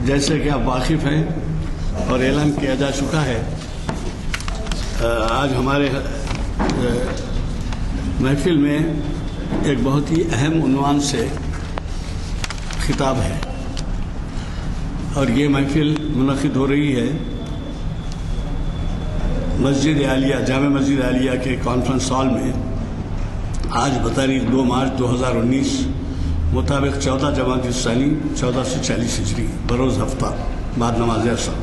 جیسے کہ آپ واقف ہیں اور اعلان کیا جا چکا ہے، آج ہمارے محفل میں ایک بہت ہی اہم عنوان سے خطاب ہے، اور یہ محفل منعقد ہو رہی ہے مسجد عالیہ، جامع مسجد عالیہ کے کانفرنس ہال میں آج بتاریخ 2 مارچ 2019 مطابق 14 جمادی الثانی 1440 ہجری بروز ہفتہ بعد نماز عصر۔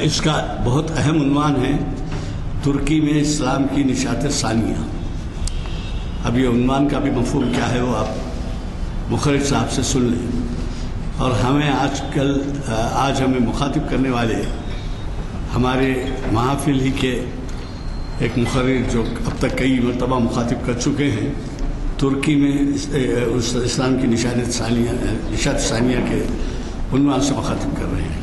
اس کا بہت اہم عنوان ہے ترکی میں اسلام کی نشاط ثانیہ۔ اب یہ عنوان کا بھی مفہوم کیا ہے وہ آپ مخرج صاحب سے سن لیں، اور ہمیں آج ہمیں مخاطب کرنے والے ہمارے محافل ہی کے ایک مخرج جو اب تک کئی مرتبہ مخاطب کر چکے ہیں، ترکی میں اسلام کی نشاط ثانیہ کے عنوان سے مخاطب کر رہے ہیں۔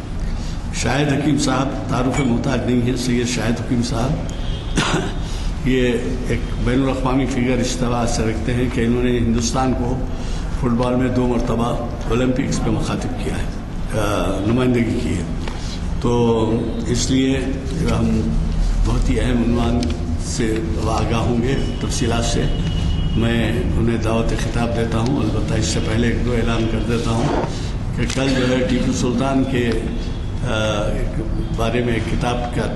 شاہد حکیم صاحب تعارف محتاج نہیں ہیں، سید شاہد حکیم صاحب یہ ایک بین الاقوامی فگر اشتباہ سے رکھتے ہیں کہ انہوں نے ہندوستان کو فٹ بال میں 2 مرتبہ اولمپکس پہ مخاطب کیا ہے، نمائندگی کی ہے، تو اس لیے ہم بہت ہی اہم عنوان سے آگاہ ہوں گے تفصیلات سے۔ میں انہیں دعوت خطاب دیتا ہوں، البتہ اس سے پہلے 1-2 اعلان کر دیتا ہوں کہ کل جو ہے ٹیپو سلطان کے بارے میں ایک کتاب کا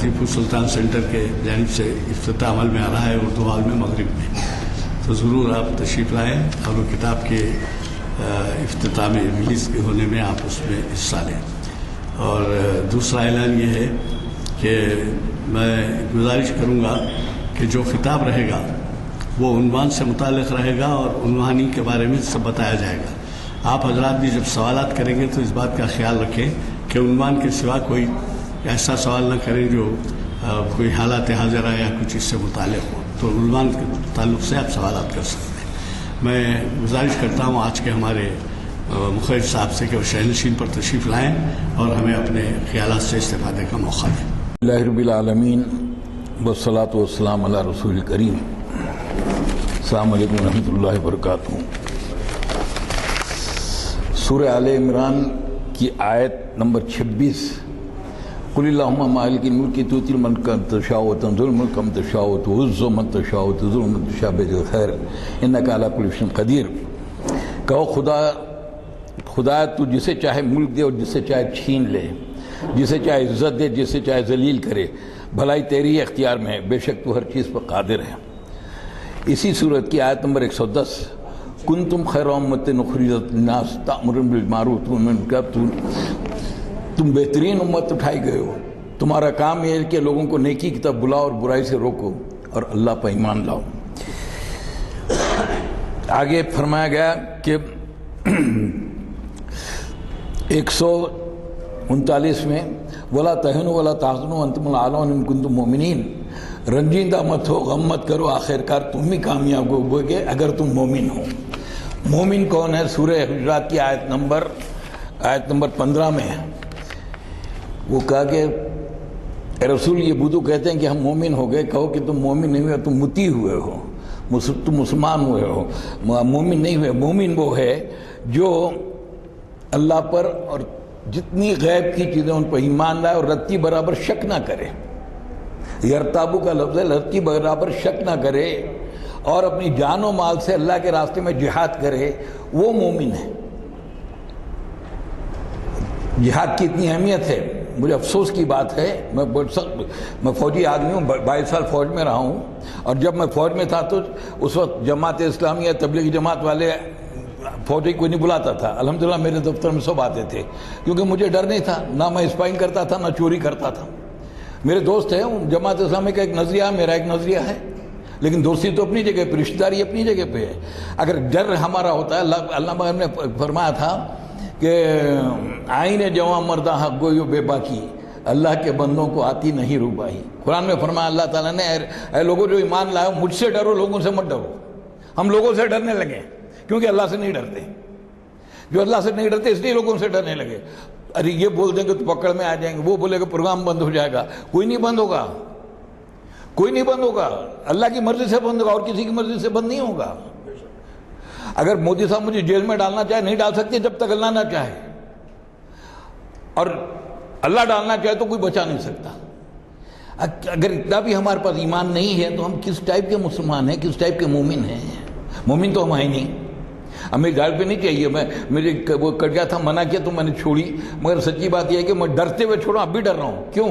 ٹیپو سلطان سینٹر کے جانب سے افتتاح عمل میں آ رہا ہے اردو ہال میں مغرب میں، تو ضرور آپ تشریف لائیں اور وہ کتاب کے افتتاح میں ریلیز ہونے میں آپ اس میں حصہ لیں۔ اور دوسرا اعلان یہ ہے کہ میں گزارش کروں گا کہ جو خطاب رہے گا وہ عنوان سے متعلق رہے گا اور عنوانی کے بارے میں سب بتایا جائے گا۔ آپ حضرات بھی جب سوالات کریں گے تو اس بات کا خیال رکھیں کہ عنوان کے سوا کوئی ایسا سوال نہ کریں جو کوئی حالات حاضرہ یا کچھ اس سے متعلق ہو، تو عنوان کے تعلق سے آپ سوالات کر سکتے ہیں۔ میں گزارش کرتا ہوں آج کے ہمارے مخرج صاحب سے کہ وہ شہنشین پر تشریف لائیں اور ہمیں اپنے خیالات سے استفادے کا موقع دیں۔ اللہ رب العالمین والصلاة والسلام علی رسول کریم۔ السلام علیکم ورحمۃ اللہ وبرکاتہ۔ سورہ آل عمران کی آیت نمبر 26، قل اللہم مالک الملک تؤتی الملک من تشاء وتنزع الملک ممن تشاء وتعز من تشاء وتذل من تشاء بيدک الخیر انک علی کل شیء قدیر۔ کہو خدا تو جسے چاہے ملک دے اور جسے چاہے چھین لے، جسے چاہے عزت دے، جسے چاہے ذلیل کرے، بھلائی تیری اختیار میں ہے، بے شک تو ہر چیز پر قادر ہے۔ اسی صورت کی آیت نمبر 110، کنتم خیر امۃ اخرجت للناس تأمرون بالمعروف وتنہون عن المنکر، تم بہترین امت اٹھائی گئے ہو، تمہارا کام یہ ہے کہ لوگوں کو نیکی کی طرف بلاؤ اور برائی سے روکو اور اللہ پر ایمان لاؤ۔ آگے فرمایا گیا کہ 139 میں وَلَا تَهِنُوا وَلَا تَحْزَنُوا وَأَنْتُمُ الْأَعْلَوْنَ إِن كُنتُم مُؤْمِنِينَ، رنجیدہ مت ہو، غم مت کرو، آخر کار تم ہی کامیاب ہو گے اگر تم مومن ہو۔ مومن کون ہے؟ سورہ حجرات کی آیت نمبر 15 میں ہے۔ وہ کہا کہ اے رسول، یہ بدو کہتے ہیں کہ ہم مومن ہو گئے، کہو کہ تم مومن نہیں ہوئے، تم متی ہوئے ہو، تم مسلمان ہوئے ہو، مومن نہیں ہوئے۔ مومن وہ ہے جو اللہ پر اور جتنی غیب کی چیزیں ان پر ایمان لائے اور رتی برابر شک نہ کرے۔ یرتابو کا لفظ ہے، رتی برابر شک نہ کرے اور اپنی جان و مال سے اللہ کے راستے میں جہاد کرے، وہ مومن ہے۔ جہاد کی اتنی اہمیت ہے، مجھے افسوس کی بات ہے، میں فوجی آدمی ہوں، 22 سال فوج میں رہا ہوں، اور جب میں فوج میں تھا تو اس وقت جماعت اسلامیہ تبلیغی جماعت والے فوجی کوئی نہیں بلاتا تھا۔ الحمدللہ میرے دفتر میں سب آتے تھے، کیونکہ مجھے ڈر نہیں تھا، نہ میں اسپائنگ کرتا تھا نہ چوری کرتا تھا۔ میرے دوست ہیں، جماعت اسلامی کا ایک نظریہ ہے، میرا ایک نظریہ ہے، لیکن دوستی تو اپنی جگہ پہ، رشتہ داری اپنی جگہ پہ ہے۔ اگر ڈر ہمارا ہوتا ہے، اللہ مگر نے فرمایا تھا کہ آئین جواں مردہ حق گوئی و بے باکی، اللہ کے بندوں کو آتی نہیں روبائی۔ قرآن میں فرمایا اللہ تعالیٰ نے، اے لوگوں جو ایمان لائے مجھ سے ڈرو، لوگوں سے مت ڈرو۔ ہم لوگوں سے ڈرنے لگے کیونکہ اللہ سے نہیں ڈرتے، جو اللہ سے نہیں ڈرتے اس لیے لوگوں سے ڈرنے لگے۔ ارے یہ بول دیں کہ تو پکڑ میں آ جائیں گے، وہ بولے کہ پروگرام بند ہو جائے گا، کوئی نہیں بند ہوگا، کوئی نہیں بند ہوگا، اللہ کی مرضی سے بند ہوگا اور کسی کی مرضی سے بند نہیں ہوگا۔ اگر مودی صاحب مجھے جیل میں ڈالنا چاہے نہیں ڈال سکتے جب تک اللہ نہ چاہے، اور اللہ ڈالنا چاہے تو کوئی بچا نہیں سکتا۔ اگر اتنا بھی ہمارے پاس ایمان نہیں ہے تو ہم کس ٹائپ کے مسلمان ہیں، کس ٹائپ کے مومن ہیں؟ مومن تو ہم ہیں نہیں۔ ہمیں گاڑ پہ نہیں چاہیے، میرے وہ کٹ گیا تھا، منع کیا تو میں نے چھوڑی، مگر سچی بات یہ ہے کہ میں ڈرتے ہوئے چھوڑا، اب بھی ڈر رہا ہوں۔ کیوں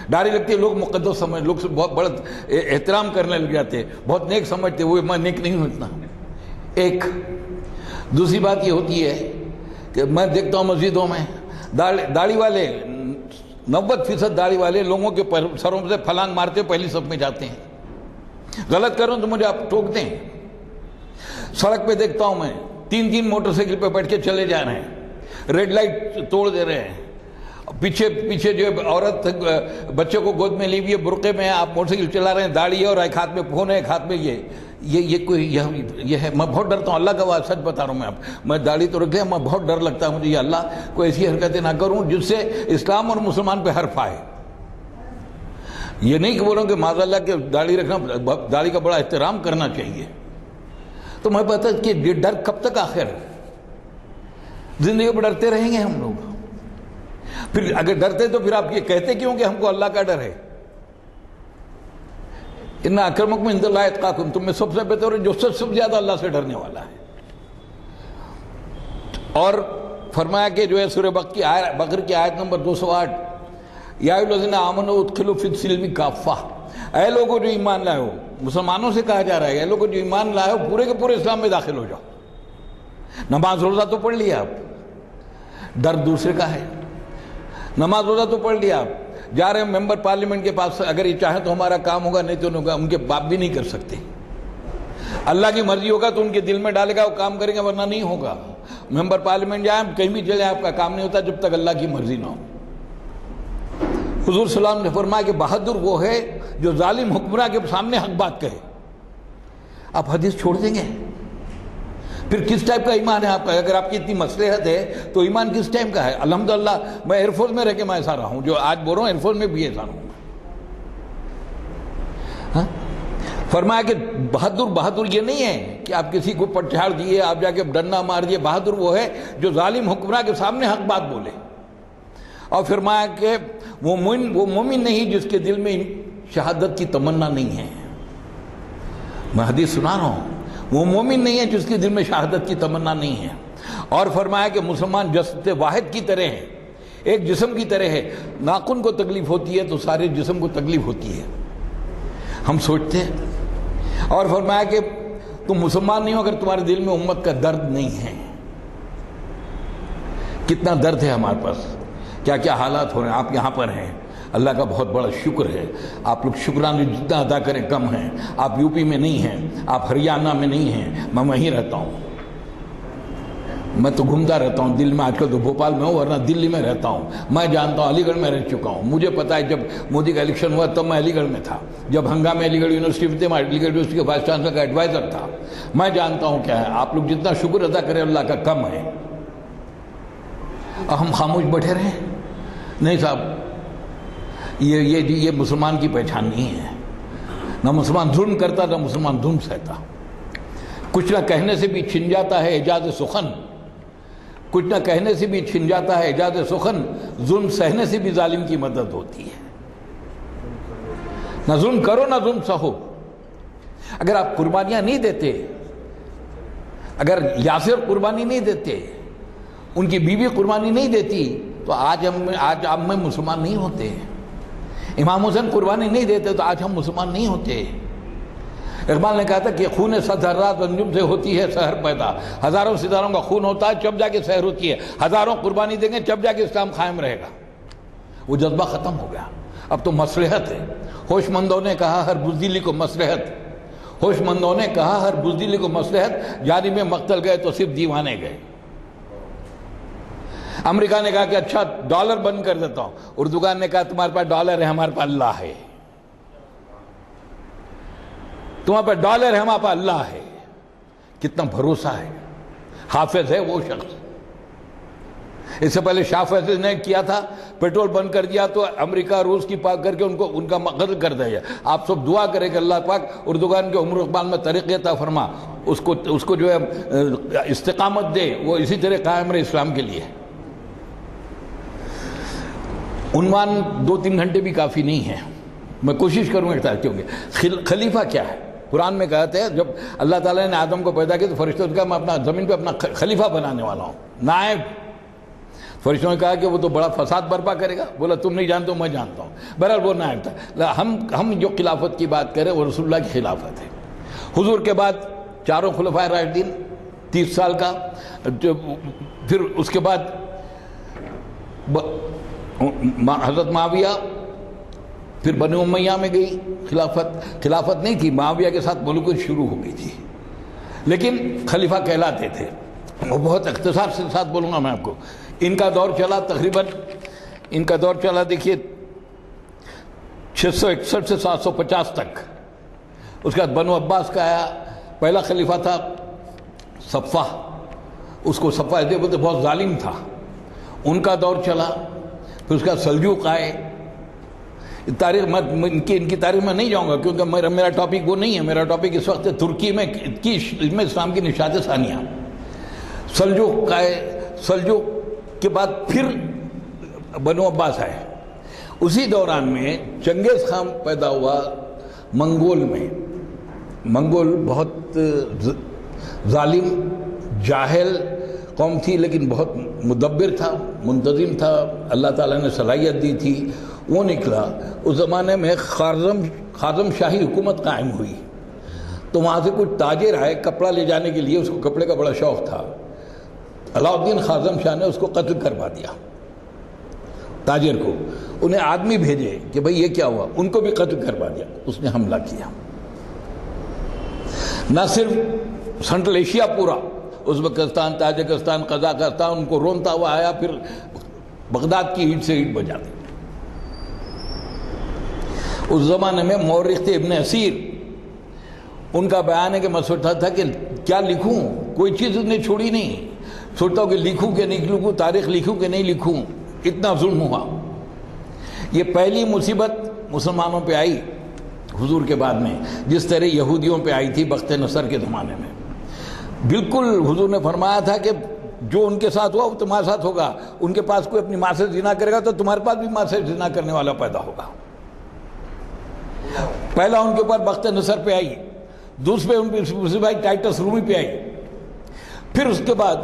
ڈاری لگتی ہے؟ لوگ مقدس سمجھ، لوگ سے بہت بڑا احترام کرنے لگ جاتے، بہت نیک سمجھتے، وہ میں نیک نہیں ہوں اتنا۔ ایک دوسری بات یہ ہوتی ہے کہ میں دیکھتا ہوں مسجدوں میں داڑھی والے 90% داڑھی والے لوگوں کے سروں سے پھلانگ مارتے پہلی صف میں جاتے ہیں۔ غلط کروں تو مجھے آپ ٹوکتے ہیں۔ سڑک پہ دیکھتا ہوں میں 3 موٹر سائیکل پہ بیٹھ کے چلے جا رہے ہیں، ریڈ لائٹ توڑ دے رہے ہیں، پیچھے جو عورت بچے کو گود میں لی ہوئی ہے، برقعے میں آپ موٹر سائیکل چلا رہے ہیں، داڑھی ہے اور ایک ہاتھ میں فون ہے، ایک ہاتھ میں یہ ہے۔ میں بہت ڈرتا ہوں، اللہ کا وعدہ سچ بتا رہا ہوں میں داڑھی تو رکھ لیا، میں بہت ڈر لگتا ہے مجھے، یہ اللہ کوئی ایسی حرکتیں نہ کروں جس سے اسلام اور مسلمان پہ حرف آئے۔ یہ نہیں کہ بولوں کہ معاذ اللہ کہ داڑھی رکھنا، داڑھی کا بڑا احترام کرنا چاہیے۔ تو میں پتہ کہ یہ ڈر کب تک آخر زندگی میں ڈرتے رہیں گے ہم لوگ؟ پھر اگر ڈرتے تو پھر آپ یہ کہتے کیوں کہ ہم کو اللہ کا ڈر ہے؟ ان اکرمکم عند اللہ اتقاکم، تم میں سب سے بہتر ہے جو سب سے زیادہ اللہ سے ڈرنے والا ہے۔ اور فرمایا کہ جو ہے سورہ بقرہ کی آیت نمبر 208، یا ایھا الذین آمنوا ادخلوا فی السلم کافہ، اے لوگوں جو ایمان لائے ہو، مسلمانوں سے کہا جا رہا ہے، اے لوگوں جو ایمان لائے ہو پورے کے پورے اسلام میں داخل ہو جاؤ۔ نماز روزہ تو پڑھ لیا آپ، ڈر دوسرے کا ہے۔ نماز روزہ تو پڑھ لیا آپ، جا رہے ہیں ممبر پارلیمنٹ کے پاس، اگر یہ چاہیں تو ہمارا کام ہوگا، نہیں تو ہوگا، ان کے باپ بھی نہیں کر سکتے۔ اللہ کی مرضی ہوگا تو ان کے دل میں ڈالے گا، وہ کام کریں گے، ورنہ نہیں ہوگا۔ ممبر پارلیمنٹ جائیں، کہیں بھی چلے، آپ کا کام نہیں ہوتا جب تک اللہ کی مرضی نہ ہو۔ حضور صلی اللہ علیہ وسلم نے فرمایا کہ بہادر وہ ہے جو ظالم حکمراں کے سامنے حق بات کہے۔ آپ حدیث چھوڑ دیں گے؟ پھر کس ٹائپ کا ایمان ہے آپ کا؟ اگر آپ کی اتنی مصلحت ہے تو ایمان کس ٹائم کا ہے؟ الحمدللہ میں ایئر فورس میں رہ کے میں ایسا رہا ہوں، جو آج بول رہا ہوں ایئر فورس میں بھی ایسا رہا ہوں۔ فرمایا کہ بہادر یہ نہیں ہے کہ آپ کسی کو پٹھاڑ دیے، آپ جا کے ڈنڈا مار دیے۔ بہادر وہ ہے جو ظالم حکمراں کے سامنے حق بات بولے۔ اور فرمایا کہ وہ مومن نہیں جس کے دل میں شہادت کی تمنا نہیں ہے۔ میں حدیث سنا رہا ہوں، وہ مومن نہیں ہے جس کے دل میں شہادت کی تمنا نہیں ہے۔ اور فرمایا کہ مسلمان جسد واحد کی طرح ہے، ایک جسم کی طرح ہے، ناخن کو تکلیف ہوتی ہے تو سارے جسم کو تکلیف ہوتی ہے، ہم سوچتے ہیں۔ اور فرمایا کہ تم مسلمان نہیں ہو اگر تمہارے دل میں امت کا درد نہیں ہے۔ کتنا درد ہے ہمارے پاس، کیا کیا حالات ہو رہے ہیں۔ آپ یہاں پر ہیں، اللہ کا بہت بڑا شکر ہے۔ آپ لوگ شکرانے جتنا ادا کریں کم ہیں۔ آپ یو پی میں نہیں ہیں، آپ ہریانہ میں نہیں ہیں، میں وہیں رہتا ہوں۔ میں تو گھومتا رہتا ہوں، دل میں آج کل تو بھوپال میں ہوں، ورنہ دلی میں رہتا ہوں۔ میں جانتا ہوں، علی گڑھ میں رہ چکا ہوں، مجھے پتا ہے جب مودی کا الیکشن ہوا تب میں علی گڑھ میں تھا، جب ہنگامے علی گڑھ یونیورسٹی میں تھے، میں علی گڑھ یونیورسٹی کے وائس چانسلر کا ایڈوائزر تھا۔ میں جانتا ہوں کیا ہے۔ آپ لوگ جتنا شکر ادا کریں اللہ کا کم ہے۔ ہم خاموش بیٹھے رہیں؟ نہیں صاحب، یہ مسلمان کی پہچان نہیں ہے۔ نہ مسلمان ظلم کرتا، نہ مسلمان ظلم سہتا۔ کچھ نہ کہنے سے بھی چھن جاتا ہے اعجاز سخن، کچھ نہ کہنے سے بھی چھن جاتا ہے اعجاز سخن، ظلم سہنے سے بھی ظالم کی مدد ہوتی ہے۔ نہ ظلم کرو نہ ظلم سہو۔ اگر آپ قربانیاں نہیں دیتے، اگر یاسر قربانی نہیں دیتے، ان کی بیوی قربانی نہیں دیتی تو آج ہم مسلمان نہیں ہوتے۔ امام حسین قربانی نہیں دیتے تو آج ہم مسلمان نہیں ہوتے۔ اقبال نے کہا تھا کہ خون صد ذرات انجم سے ہوتی ہے سحر پیدا، ہزاروں ستاروں کا خون ہوتا ہے جب جا کے سحر ہوتی ہے، ہزاروں قربانی دیں گے جب جا کے اسلام قائم رہے گا۔ وہ جذبہ ختم ہو گیا، اب تو مصلحت ہے۔ ہوش مندوں نے کہا ہر بزدلی کو مصلحت، ہوش مندوں نے کہا ہر بزدلی کو مصلحت، جانب مقتل گئے تو صرف دیوانے گئے۔ امریکہ نے کہا کہ اچھا ڈالر بند کر دیتا ہوں، اردوگان نے کہا تمہارے پاس ڈالر ہے، ہمارے پاس اللہ ہے۔ تمہارے پاس ڈالر ہے، ہمارے پاس اللہ ہے۔ کتنا بھروسہ ہے، حافظ ہے وہ شخص۔ اس سے پہلے شاہ فیصل نے کیا تھا، پیٹرول بند کر دیا تو امریکہ روس کی پاک کر کے ان کا قتل کر دیا۔ آپ سب دعا کریں کہ اللہ پاک اردوغان کے عمر اقبال میں ترقی عطا فرما، اس کو جو ہے استقامت دے، وہ اسی طرح قائم رہے اسلام کے لیے۔ عنوان 2-3 گھنٹے بھی کافی نہیں ہے، میں کوشش کروں گا کہ خلیفہ کیا ہے۔ قرآن میں کہتے ہیں جب اللہ تعالیٰ نے آدم کو پیدا کیا تو فرشتوں نے کہا میں اپنا زمین پہ اپنا خلیفہ بنانے والا ہوں، نائب۔ فرشتوں نے کہا کہ وہ تو بڑا فساد برپا کرے گا، بولا تم نہیں جانتے ہو میں جانتا ہوں، بہرحال وہ نائب تھا۔ ہم جو خلافت کی بات کریں وہ رسول اللہ کی خلافت ہے۔ حضور کے بعد 4 خلفائے راشدین 30 سال کا، پھر اس کے بعد حضرت معاویہ، پھر بنو امیہ میں گئی خلافت نہیں تھی، معاویہ کے ساتھ ملوکیت شروع ہو گئی تھی، لیکن خلیفہ کہلاتے تھے۔ وہ بہت اختصار سے ساتھ بولوں گا میں آپ کو۔ ان کا دور چلا تقریباً، ان کا دور چلا دیکھیے 661 سے 750 تک۔ اس کے بعد بنو عباس کا آیا، پہلا خلیفہ تھا صفہ، اس کو صفہ ایسے بولتے، بہت ظالم تھا، ان کا دور چلا۔ پھر اس کا سلجوق آئے۔ تاریخ ان کی تاریخ میں نہیں جاؤں گا کیونکہ میرا ٹاپک وہ نہیں ہے، میرا ٹاپک اس وقت ہے ترکی میں اسلام کی نشاط ثانیہ۔ سلجوق آئے، سلجوق کے بعد پھر بنو عباس آئے۔ اسی دوران میں چنگیز خان پیدا ہوا منگول میں۔ منگول بہت ظالم جاہل قوم تھی، لیکن بہت مدبر تھا، منتظم تھا، اللہ تعالیٰ نے صلاحیت دی تھی۔ وہ نکلا، اس زمانے میں خازم شاہی حکومت قائم ہوئی، تو وہاں سے کچھ تاجر آئے کپڑا لے جانے کے لیے، اس کو کپڑے کا بڑا شوق تھا۔ علاء الدین خازم شاہ نے اس کو قتل کروا دیا، تاجر کو۔ انہیں آدمی بھیجے کہ بھئی یہ کیا ہوا، ان کو بھی قتل کروا دیا۔ اس نے حملہ کیا، نہ صرف سنٹرل ایشیا پورا، ازبکستان، تاجکستان، قزاقستان، ان کو رونتا ہوا آیا، پھر بغداد کی اینٹ سے اینٹ بجا دی۔ اس زمانے میں مورخ تھے ابن اسیر، ان کا بیان ہے کہ میں سوچتا تھا کہ کیا لکھوں، کوئی چیز نے چھوڑی نہیں، سوچتا ہوں کہ لکھوں کہ نہیں لکھوں، تاریخ لکھوں کہ نہیں لکھوں، اتنا ظلم ہوا۔ یہ پہلی مصیبت مسلمانوں پہ آئی حضور کے بعد میں، جس طرح یہودیوں پہ آئی تھی بخت نصر کے زمانے میں۔ بالکل حضور نے فرمایا تھا کہ جو ان کے ساتھ ہوا وہ تمہارے ساتھ ہوگا، ان کے پاس کوئی اپنی ماں سے زنا کرے گا تو تمہارے پاس بھی ماں سے زنا کرنے والا پیدا ہوگا۔ پہلا ان کے اوپر بخت نصر پہ آئی، دوسرے ان پہ بھائی ٹائٹس رومی پہ آئی، پھر اس کے بعد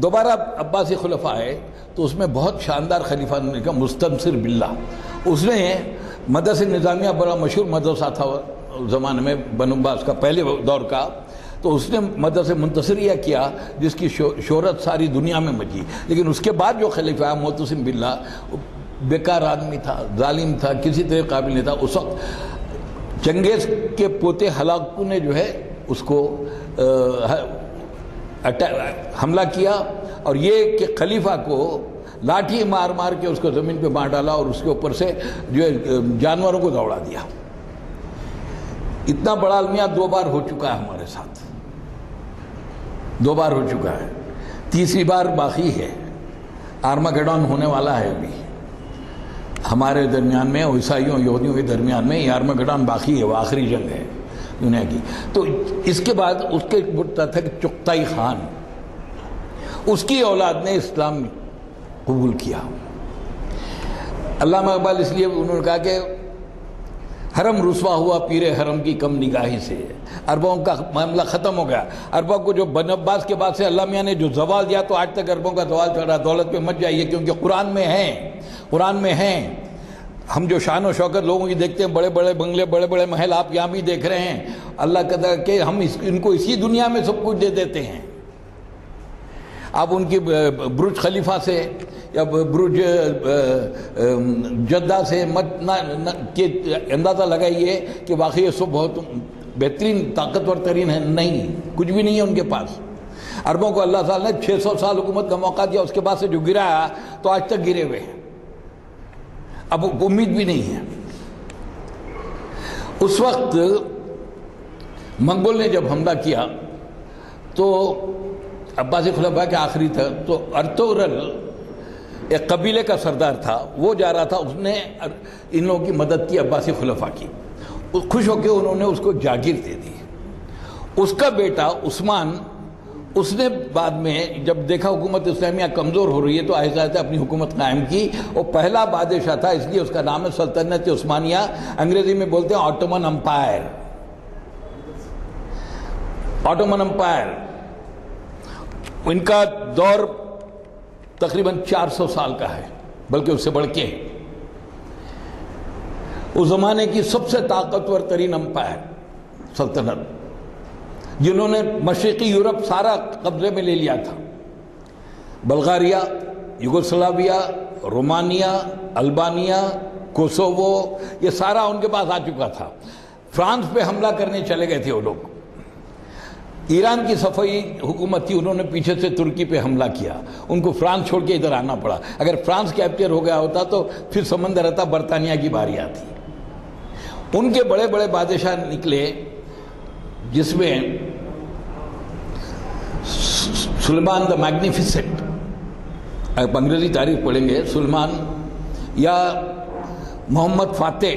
دوبارہ عباسی خلفاء آئے تو اس میں بہت شاندار خلیفہ نے کہا مستنصر باللہ۔ اس نے مدرسہ نظامیہ بڑا مشہور مدرسہ تھا زمانے میں بنو عباس کا، پہلے دور کا، تو اس نے مدرسہ منتصریہ کیا جس کی شہرت ساری دنیا میں مچی۔ لیکن اس کے بعد جو خلیفہ ہے معتصم باللہ، بیکار آدمی تھا، ظالم تھا، کسی طرح قابل نہیں تھا۔ اس وقت چنگیز کے پوتے ہلاکو نے جو ہے اس کو حملہ کیا، اور یہ کہ خلیفہ کو لاٹھی مار مار کے اس کو زمین پہ مار ڈالا اور اس کے اوپر سے جو ہے جانوروں کو دوڑا دیا۔ اتنا بڑا المیہ 2 بار ہو چکا ہے ہمارے ساتھ، 2 بار ہو چکا ہے، تیسری بار باقی ہے، آرماگیڈون ہونے والا ہے ابھی ہمارے درمیان میں، عیسائیوں یہودیوں کے درمیان میں یہ آرماگیڈون باقی ہے، وہ آخری جنگ ہے دنیا کی۔ تو اس کے بعد اس کے بڑھتا تھا کہ چغتائی خان، اس کی اولاد نے اسلام قبول کیا۔ علامہ اقبال اس لیے انہوں نے کہا کہ حرم رسوا ہوا پیر حرم کی کم نگاہی سے، عربوں کا معاملہ ختم ہو گیا۔ عربوں کو جو بن عباس کے بعد سے اللہ میاں نے جو زوال دیا تو آج تک عربوں کا زوال چل رہا۔ دولت پہ مت جائیے کیونکہ قرآن میں ہیں۔ ہم جو شان و شوکت لوگوں کی دیکھتے ہیں، بڑے بڑے بنگلے، بڑے بڑے محل، آپ یہاں بھی دیکھ رہے ہیں، اللہ کا کہ ہم ان کو اسی دنیا میں سب کچھ دے دیتے ہیں۔ آپ ان کی برج خلیفہ سے یا برج جدہ سے اندازہ لگائیے کہ واقعی یہ سب بہت بہترین طاقتور ترین ہے، نہیں، کچھ بھی نہیں ہے ان کے پاس۔ عربوں کو اللہ تعالیٰ نے 600 سال حکومت کا موقع دیا، اس کے بعد سے جو گرایا تو آج تک گرے ہوئے ہیں، اب امید بھی نہیں ہے۔ اس وقت منگول نے جب حملہ کیا تو عباسی خلفاء کے آخری تھا، تو ارطغرل ایک قبیلے کا سردار تھا، وہ جا رہا تھا، اس نے ان لوگوں کی مدد کی، عباسی خلفاء کی، خوش ہو کے انہوں نے اس کو جاگیر دے دی۔ اس کا بیٹا عثمان، اس نے بعد میں جب دیکھا حکومت اسلامیہ کمزور ہو رہی ہے تو آہستہ آہستہ اپنی حکومت قائم کی، وہ پہلا بادشاہ تھا، اس لیے اس کا نام ہے سلطنت عثمانیہ، انگریزی میں بولتے ہیں آٹومن امپائر، آٹومن امپائر۔ ان کا دور تقریباً 400 سال کا ہے، بلکہ اس سے بڑھ کے اس زمانے کی سب سے طاقتور ترین امپائر سلطنت، جنہوں نے مشرقی یورپ سارا قبضے میں لے لیا تھا، بلغاریہ، یوگوسلاویہ، رومانیہ، البانیہ، کوسوو، یہ سارا ان کے پاس آ چکا تھا۔ فرانس پہ حملہ کرنے چلے گئے تھے وہ لوگ، ایران کی صفوی حکومت تھی، انہوں نے پیچھے سے ترکی پہ حملہ کیا، ان کو فرانس چھوڑ کے ادھر آنا پڑا۔ اگر فرانس کیپچر ہو گیا ہوتا تو پھر سمندر رہتا، برطانیہ کی باری آتی۔ ان کے بڑے بڑے بادشاہ نکلے، جس میں سلیمان دا میگنیفیسنٹ، آپ انگریزی تاریخ پڑھیں گے، سلیمان یا محمد فاتح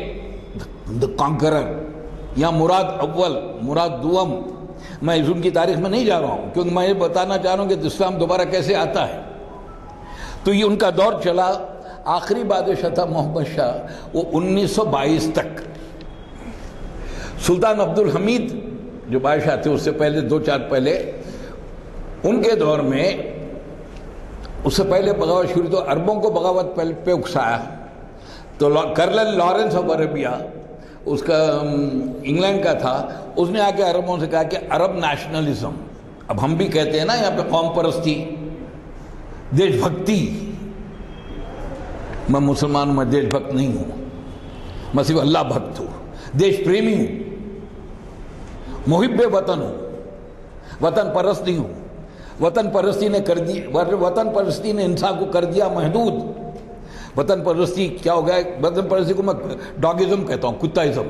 دا کانکرر، یا مراد اول، مراد دوم، میں ان کی تاریخ میں نہیں جا رہا ہوں کیونکہ میں یہ بتانا چاہ رہا ہوں کہ اسلام دوبارہ کیسے آتا ہے۔ تو یہ ان کا دور چلا، آخری بادشاہ تھا محمد شاہ، وہ 1922 تک۔ سلطان عبدالحمید جو بادشاہ تھے اس سے پہلے 2-4 پہلے، ان کے دور میں اس سے پہلے بغاوت شروع، تو عربوں کو بغاوت پہ اکسایا، تو کرنل لارنس آف عربیہ، اس کا انگلینڈ کا تھا، اس نے آ کے عربوں سے کہا کہ عرب نیشنلزم، اب ہم بھی کہتے ہیں نا یہاں پہ قوم پرستی، دیش بھکتی، میں مسلمان ہوں، میں دیش بھکت نہیں ہوں، میں صرف اللہ بھکت ہوں، دیش پریمی ہوں، محب وطن ہوں، وطن پرست نہیں ہوں۔ وطن پرستی نے انسان کو کر دیا محدود۔ وطن پرستی کیا ہو گیا؟ وطن پرستی کو میں ڈاگزم کہتا ہوں، کتاازم۔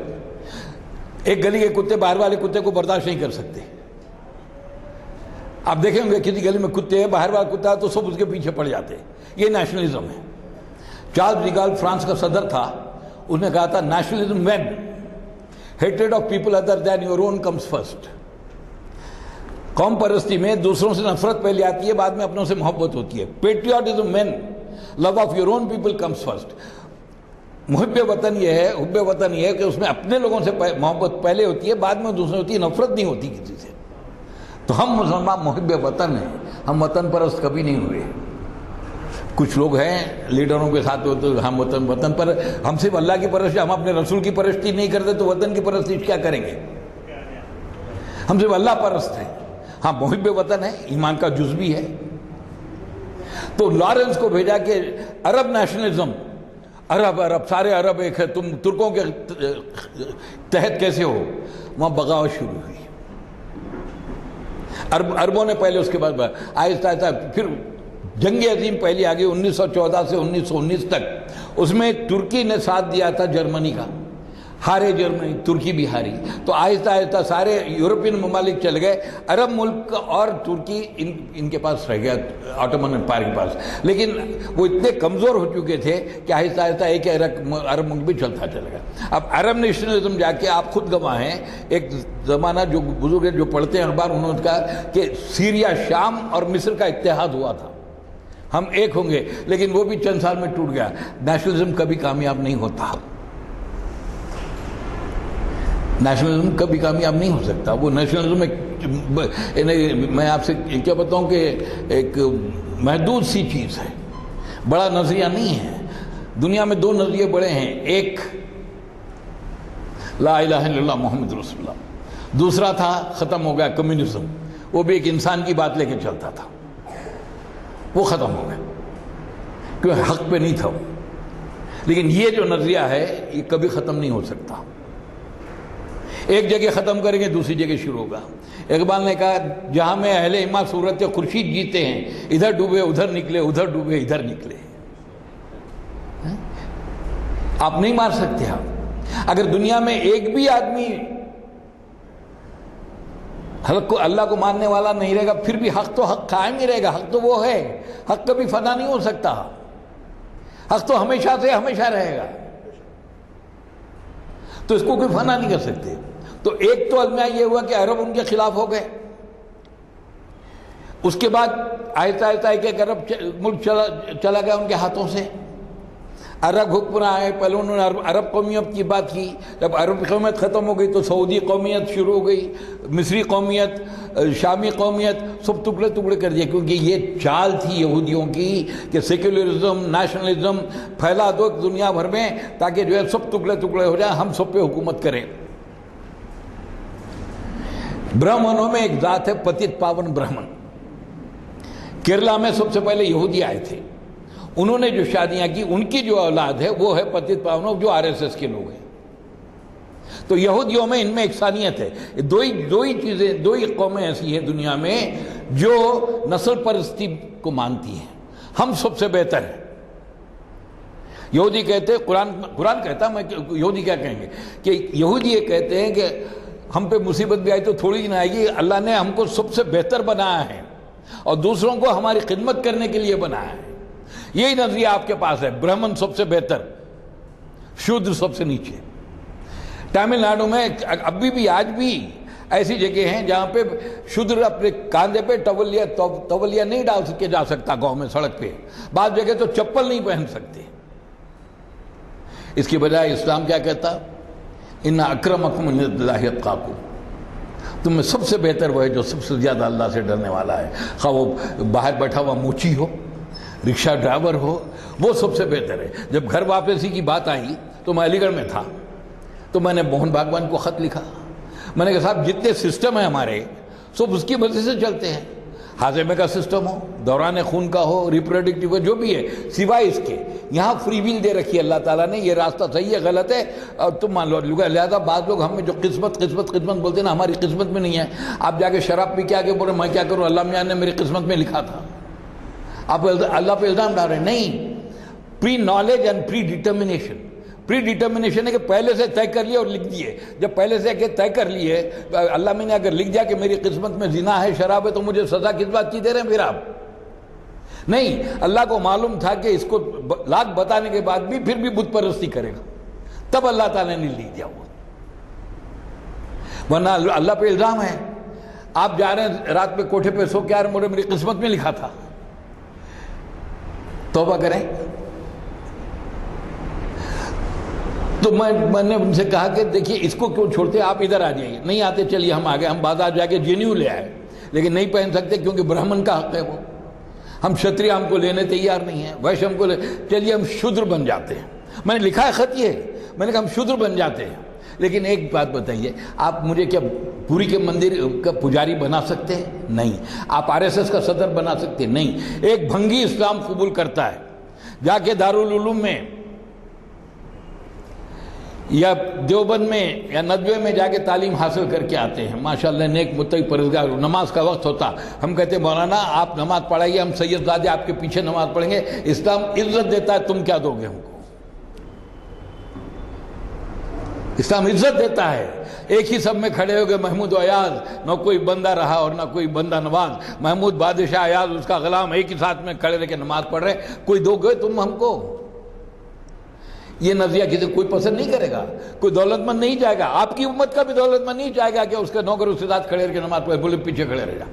ایک گلی کے کتے باہر والے کتے کو برداشت نہیں کر سکتے۔ آپ دیکھیں گے کسی گلی میں کتے ہیں، باہر والا کتا ہے تو سب اس کے پیچھے پڑ جاتے ہیں، یہ نیشنلزم ہے۔ چارلز ڈیگال فرانس کا صدر تھا، اس نے کہا تھا nationalism when hatred of people other than your own comes first۔ قوم پرستی میں دوسروں سے نفرت پہلے آتی ہے، بعد میں اپنوں سے محبت ہوتی ہے۔ Patriotism when love of your own people comes first۔ محب وطن یہ ہے، حب وطن یہ ہے کہ اس میں اپنے لوگوں سے محبت پہلے ہوتی ہے، بعد میں دوسرے ہوتی ہے، نفرت نہیں ہوتی کسی سے۔ تو ہم مسلمان محب وطن ہیں، ہم وطن پرست کبھی نہیں ہوئے۔ کچھ لوگ ہیں لیڈروں کے ساتھ ہوتے ہم وطن پر، ہم صرف اللہ کی پرستی، ہم اپنے رسول کی پرستی نہیں کرتے تو وطن کی پرستی کیا کریں گے؟ ہم صرف اللہ پرست ہیں۔ ہاں محب وطن ہے، ایمان کا جز بھی ہے۔ تو لارنس کو بھیجا کہ عرب نیشنلزم، عرب سارے عرب ایک ہے، تم ترکوں کے تحت کیسے ہو؟ وہاں بغاوت شروع ہوئی، عربوں نے پہلے، اس کے بعد آہستہ آہستہ پھر جنگ عظیم پہلی آ گئی 1914 سے 1919 تک۔ اس میں ترکی نے ساتھ دیا تھا جرمنی کا، ہارے جرمنی، ترکی بھی ہاری، تو آہستہ آہستہ سارے یورپین ممالک چل گئے، عرب ملک اور ترکی ان کے پاس رہ گیا، آٹومن امپائر کے پاس۔ لیکن وہ اتنے کمزور ہو چکے تھے کہ آہستہ آہستہ ایک عرب ملک بھی چلتا چلا گیا۔ اب عرب نیشنلزم جا کے آپ خود گواہ ہیں، ایک زمانہ جو بزرگ جو پڑھتے ہیں اخبار، انہوں نے کہا کہ سیریا، شام اور مصر کا اتحاد ہوا تھا، ہم ایک ہوں گے، لیکن وہ بھی چند سال میں ٹوٹ گیا۔ نیشنلزم کبھی کامیاب نہیں ہوتا، نیشنلزم کبھی کامیاب نہیں ہو سکتا۔ وہ نیشنلزم میں آپ سے کیا بتاؤں کہ ایک محدود سی چیز ہے، بڑا نظریہ نہیں ہے۔ دنیا میں 2 نظریے بڑے ہیں، ایک لا الہ الا اللہ محمد رسول اللہ، دوسرا تھا ختم ہو گیا کمیونزم، وہ بھی ایک انسان کی بات لے کے چلتا تھا، وہ ختم ہو گیا کیونکہ حق پہ نہیں تھا وہ۔ لیکن یہ جو نظریہ ہے یہ کبھی ختم نہیں ہو سکتا، ایک جگہ ختم کریں گے دوسری جگہ شروع ہوگا۔ اقبال نے کہا جہاں میں اہل ایما صورت خورشید جیتے ہیں، ادھر ڈوبے ادھر نکلے، ادھر ڈوبے ادھر نکلے۔ آپ نہیں مار سکتے۔ آپ اگر دنیا میں ایک بھی آدمی حق کو اللہ کو ماننے والا نہیں رہے گا پھر بھی حق تو حق قائم ہی رہے گا. حق تو وہ ہے, حق کبھی فنا نہیں ہو سکتا, حق تو ہمیشہ سے ہمیشہ رہے گا, تو اس کو کوئی فنا نہیں کر سکتے. تو ایک تو المیہ یہ ہوا کہ عرب ان کے خلاف ہو گئے, اس کے بعد آہستہ آہستہ ایک عرب ملک چلا گیا ان کے ہاتھوں سے. عرب حکمراں آئے, پہلے انہوں نے عرب قومیت کی بات کی, جب عرب قومیت ختم ہو گئی تو سعودی قومیت شروع ہو گئی, مصری قومیت, شامی قومیت, سب ٹکڑے ٹکڑے کر دیے, کیونکہ یہ چال تھی یہودیوں کی کہ سیکولرزم, نیشنلزم پھیلا دو دنیا بھر میں تاکہ جو ہے سب ٹکڑے ٹکڑے ہو جائیں, ہم سب پہ حکومت کریں. برہمنوں میں ایک ذات ہے پتت پاون برہمن. کیرلا میں سب سے پہلے یہودی آئے تھے, انہوں نے جو شادیاں کی ان کی جو اولاد ہے وہ ہے پتت پاون, جو RSS کے لوگ ہیں. تو یہودیوں میں ان میں یکسانیت ہے. دو ہی چیزیں, دو ہی قومیں ایسی ہیں دنیا میں جو نسل پرستی کو مانتی ہیں. ہم سب سے بہتر ہیں. یہودی کہتے ہیں, قرآن کہتا ہے, میں یہودی کیا کہیں گے کہ یہودی یہ کہتے ہیں کہ ہم پہ مصیبت بھی آئی تو تھوڑی نہیں آئے گی, اللہ نے ہم کو سب سے بہتر بنایا ہے اور دوسروں کو ہماری خدمت کرنے کے لیے بنایا ہے. یہی نظریہ آپ کے پاس ہے, برہمن سب سے بہتر, شودر سب سے نیچے. تامل ناڈو میں ابھی بھی آج بھی ایسی جگہ ہیں جہاں پہ شودر اپنے کاندھے پہ تولیہ نہیں ڈال کے جا سکتا گاؤں میں سڑک پہ, بعض جگہ تو چپل نہیں پہن سکتے. اس کی بجائے اسلام کیا کہتا, ان اکرمکم عند اللہ اتقاکم, تم میں سب سے بہتر وہ ہے جو سب سے زیادہ اللہ سے ڈرنے والا ہے. خواہ وہ باہر بیٹھا ہوا موچی ہو, رکشہ ڈرائیور ہو, وہ سب سے بہتر ہے. جب گھر واپسی کی بات آئی تو میں علی گڑھ میں تھا, تو میں نے موہن بھاگوان کو خط لکھا. میں نے کہا صاحب جتنے سسٹم ہیں ہمارے سب اس کی وجہ سے چلتے ہیں. ہاضمے کا سسٹم ہو, دوران خون کا ہو, ریپروڈکٹیو کا, جو بھی ہے, سوائے اس کے یہاں فری ویل دے رکھی ہے اللہ تعالیٰ نے. یہ راستہ صحیح ہے غلط ہے اور تم مان لو. لہٰذا بعض لوگ ہمیں جو قسمت بولتے ہیں نا, ہماری قسمت میں نہیں ہے. آپ جا کے شراب پی کے آگے بولے میں کیا کروں, اللہ میاں نے میری قسمت میں لکھا تھا. آپ اللہ پہ الزام ڈال رہے ہیں. نہیں, pre knowledge and predetermination. Predetermination ہے کہ پہلے سے طے کر لیے اور لکھ دیے. جب پہلے سے کہ طے کر لیے, اللہ میں نے اگر لکھ دیا کہ میری قسمت میں زنا ہے, شراب ہے, تو مجھے سزا کس بات کی دے رہے ہیں پھر آپ؟ نہیں, اللہ کو معلوم تھا کہ اس کو لاکھ بتانے کے بعد بھی پھر بھی بت پرستی کرے گا, تب اللہ تعالیٰ نے لکھ دیا وہ. ورنہ اللہ پہ الزام ہے. آپ جا رہے ہیں رات میں کوٹھے پہ سو کے آ رہے ہیں, میری قسمت میں لکھا تھا. توبہ کریں. تو میں نے ان سے کہا کہ دیکھیے اس کو کیوں چھوڑتے, آپ ادھر آ جائیے. نہیں آتے, چلیے ہم آگئے, ہم بازار جا کے جینیو لے آئے, لیکن نہیں پہن سکتے کیونکہ برہمن کا حق ہے وہ. ہم شتری ہم کو لینے تیار نہیں ہیں, ویشم ہم کو چلیے ہم شودر بن جاتے ہیں. میں نے لکھا ہے خط یہ, میں نے کہا ہم شودر بن جاتے ہیں. لیکن ایک بات بتائیے, آپ مجھے کیا پوری کے مندر کا پجاری بنا سکتے ہیں؟ نہیں. آپ RSS کا صدر بنا سکتے ہیں؟ نہیں. ایک بھنگی اسلام قبول کرتا ہے, جا کے دارالعلوم میں یا دیوبند میں یا ندوے میں جا کے تعلیم حاصل کر کے آتے ہیں, ماشاءاللہ نیک متقی پرہیزگار. نماز کا وقت ہوتا, ہم کہتے ہیں مولانا آپ نماز پڑھائیے, ہم سید زادے آپ کے پیچھے نماز پڑھیں گے. اسلام عزت دیتا ہے, تم کیا دو گے ہم کو؟ اسلام عزت دیتا ہے. ایک ہی سب میں کھڑے ہو گئے محمود و ایاز, نہ کوئی بندہ رہا اور نہ کوئی بندہ نواز. محمود بادشاہ, ایاز اس کا غلام, ایک ہی ساتھ میں کھڑے رہ کے نماز پڑھ رہے. کوئی دو گے تم ہم کو؟ یہ نظریہ کسی کوئی پسند نہیں کرے گا. کوئی دولت مند نہیں جائے گا, آپ کی امت کا بھی دولت مند نہیں جائے گا کہ اس کے نوکر اس کے ساتھ کھڑے رہ کے نماز پڑھے, بولے پیچھے کھڑے رہ جا.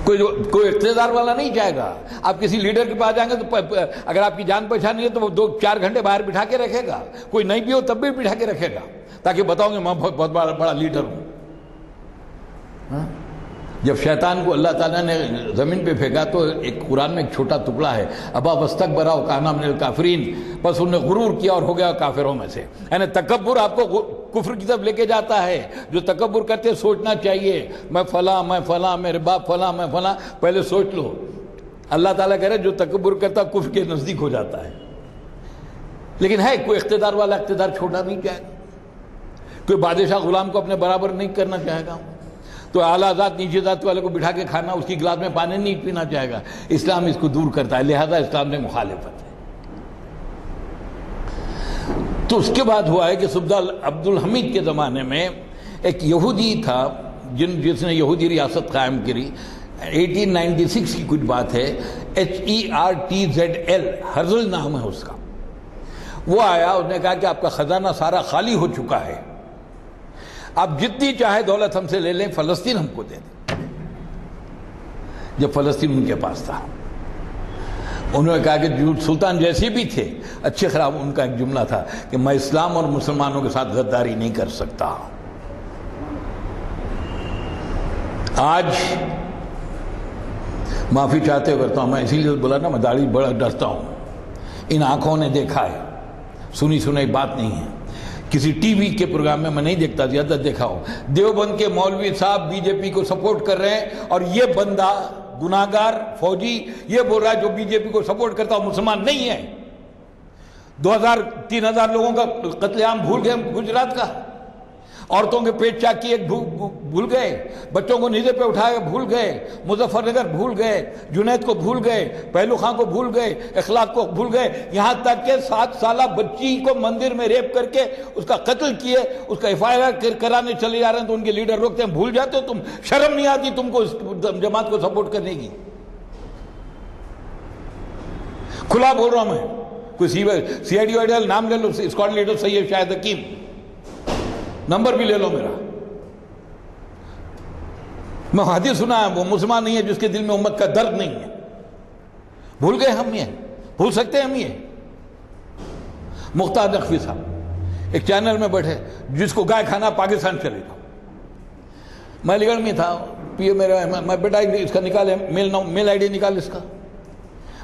کوئی اقتدار والا نہیں جائے گا. آپ کسی لیڈر کے پاس جائیں گے تو اگر آپ کی جان پہچان نہیں ہے تو وہ 2-4 گھنٹے باہر بٹھا کے رکھے گا. کوئی نہیں بھی ہو تب بھی بٹھا کے رکھے گا تاکہ بتاؤں گے میں بہت بڑا لیڈر ہوں. جب شیطان کو اللہ تعالیٰ نے زمین پہ پھینکا تو ایک قرآن میں ایک چھوٹا ٹکڑا ہے, ابا واستکبر وکان من الکافرین, بس انہوں نے غرور کیا اور ہو گیا کافروں میں سے. یعنی تکبر آپ کو کفر کی طرف لے کے جاتا ہے. جو تکبر کرتے سوچنا چاہیے, میں فلاں, میں فلاں, میرے باپ فلاں, میں فلاں. پہلے سوچ لو. اللہ تعالیٰ کہہ رہے جو تکبر کرتا کفر کے نزدیک ہو جاتا ہے. لیکن ہے کوئی اقتدار والا اقتدار چھوڑنا نہیں چاہے گا, کوئی بادشاہ غلام کو اپنے برابر نہیں کرنا چاہے گا, تو اعلیٰ ذات نیچے ذات والے کو بٹھا کے کھانا, اس کی گلاس میں پانی نہیں پینا چاہے گا. اسلام اس کو دور کرتا ہے, لہذا اسلام میں مخالفت ہے. تو اس کے بعد ہوا ہے کہ سلطان عبد الحمید کے زمانے میں ایک یہودی تھا جس نے یہودی ریاست قائم کری، 1896 کی کچھ بات ہے، HERTZL، ہرزل نام ہے اس کا. وہ آیا، اس نے کہا کہ آپ کا خزانہ سارا خالی ہو چکا ہے، آپ جتنی چاہے دولت ہم سے لے لیں، فلسطین ہم کو دے دیں. جب فلسطین ان کے پاس تھا، انہوں نے کہا کہ جو سلطان جیسے بھی تھے اچھے خراب، ان کا ایک جملہ تھا کہ میں اسلام اور مسلمانوں کے ساتھ غداری نہیں کر سکتا. آج معافی چاہتے کرتا ہوں، میں اسی لیے بولا نا، میں داڑھی بڑا ڈرتا ہوں. ان آنکھوں نے دیکھا ہے، سنی سنائی بات نہیں ہے. کسی ٹی وی کے پروگرام میں نہیں دیکھتا، زیادہ دیکھا ہو، دیوبند کے مولوی صاحب بی جے پی کو سپورٹ کر رہے ہیں، اور یہ بندہ گناہگار فوجی یہ بول رہا ہے جو بی جے پی کو سپورٹ کرتا ہو مسلمان نہیں ہے. 2000-3000 لوگوں کا قتل عام بھول گئے گجرات کا، عورتوں کے پیٹ چاک کیے بھول گئے، بچوں کو نیزے پہ اٹھائے بھول گئے، مظفر نگر بھول گئے، جنید کو بھول گئے، پہلو خان کو بھول گئے، اخلاق کو بھول گئے، یہاں تک کہ 7 سالہ بچی کو مندر میں ریپ کر کے اس کا قتل کیے، اس کا FIR کرانے چلے جا رہے ہیں تو ان کے لیڈر روکتے ہیں. بھول جاتے ہو تم؟ شرم نہیں آتی تم کو اس جماعت کو سپورٹ کرنے کی؟ کھلا بول رہا ہوں میں. کوئی CID نام لے لو، اسکواڈ لیڈر سید شاہد حکیم، نمبر بھی لے لو میرا. میں حدیث سنا ہے، وہ مسلمان نہیں ہے جس کے دل میں امت کا درد نہیں ہے. بھول گئے ہم؟ یہ بھول سکتے ہیں ہم؟ یہ مختار نقوی صاحب ایک چینل میں بیٹھے، جس کو گائے کھانا پاکستان چلے گا. میں علی گڑھ میں تھا، میرا میں بیٹا اس کا نکالے میل ID نکال اس کا.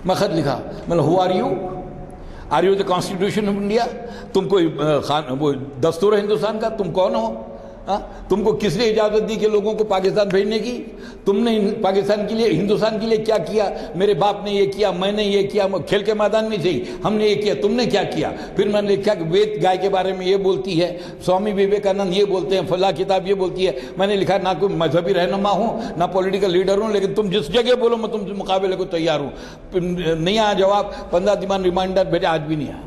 میں خط لکھا، میں نے who are you? Are you the Constitution of India? تم کوئی وہ دستور ہے ہندوستان کا؟ تم کون ہو؟ تم کو کس نے اجازت دی کہ لوگوں کو پاکستان بھیجنے کی؟ تم نے پاکستان کے لیے، ہندوستان کے لیے کیا کیا؟ میرے باپ نے یہ کیا، میں نے یہ کیا، کھیل کے میدان میں صحیح ہم نے یہ کیا، تم نے کیا کیا؟ پھر میں نے لکھا کہ وید گائے کے بارے میں یہ بولتی ہے، سوامی وویکانند یہ بولتے ہیں، فلاں کتاب یہ بولتی ہے. میں نے لکھا نہ کوئی مذہبی رہنما ہوں نہ پولیٹیکل لیڈر ہوں، لیکن تم جس جگہ بولو میں تم سے مقابلے کو تیار ہوں. نہیں آیا جواب، 15 دن ریمائنڈر بھیجا، آج بھی نہیں آیا.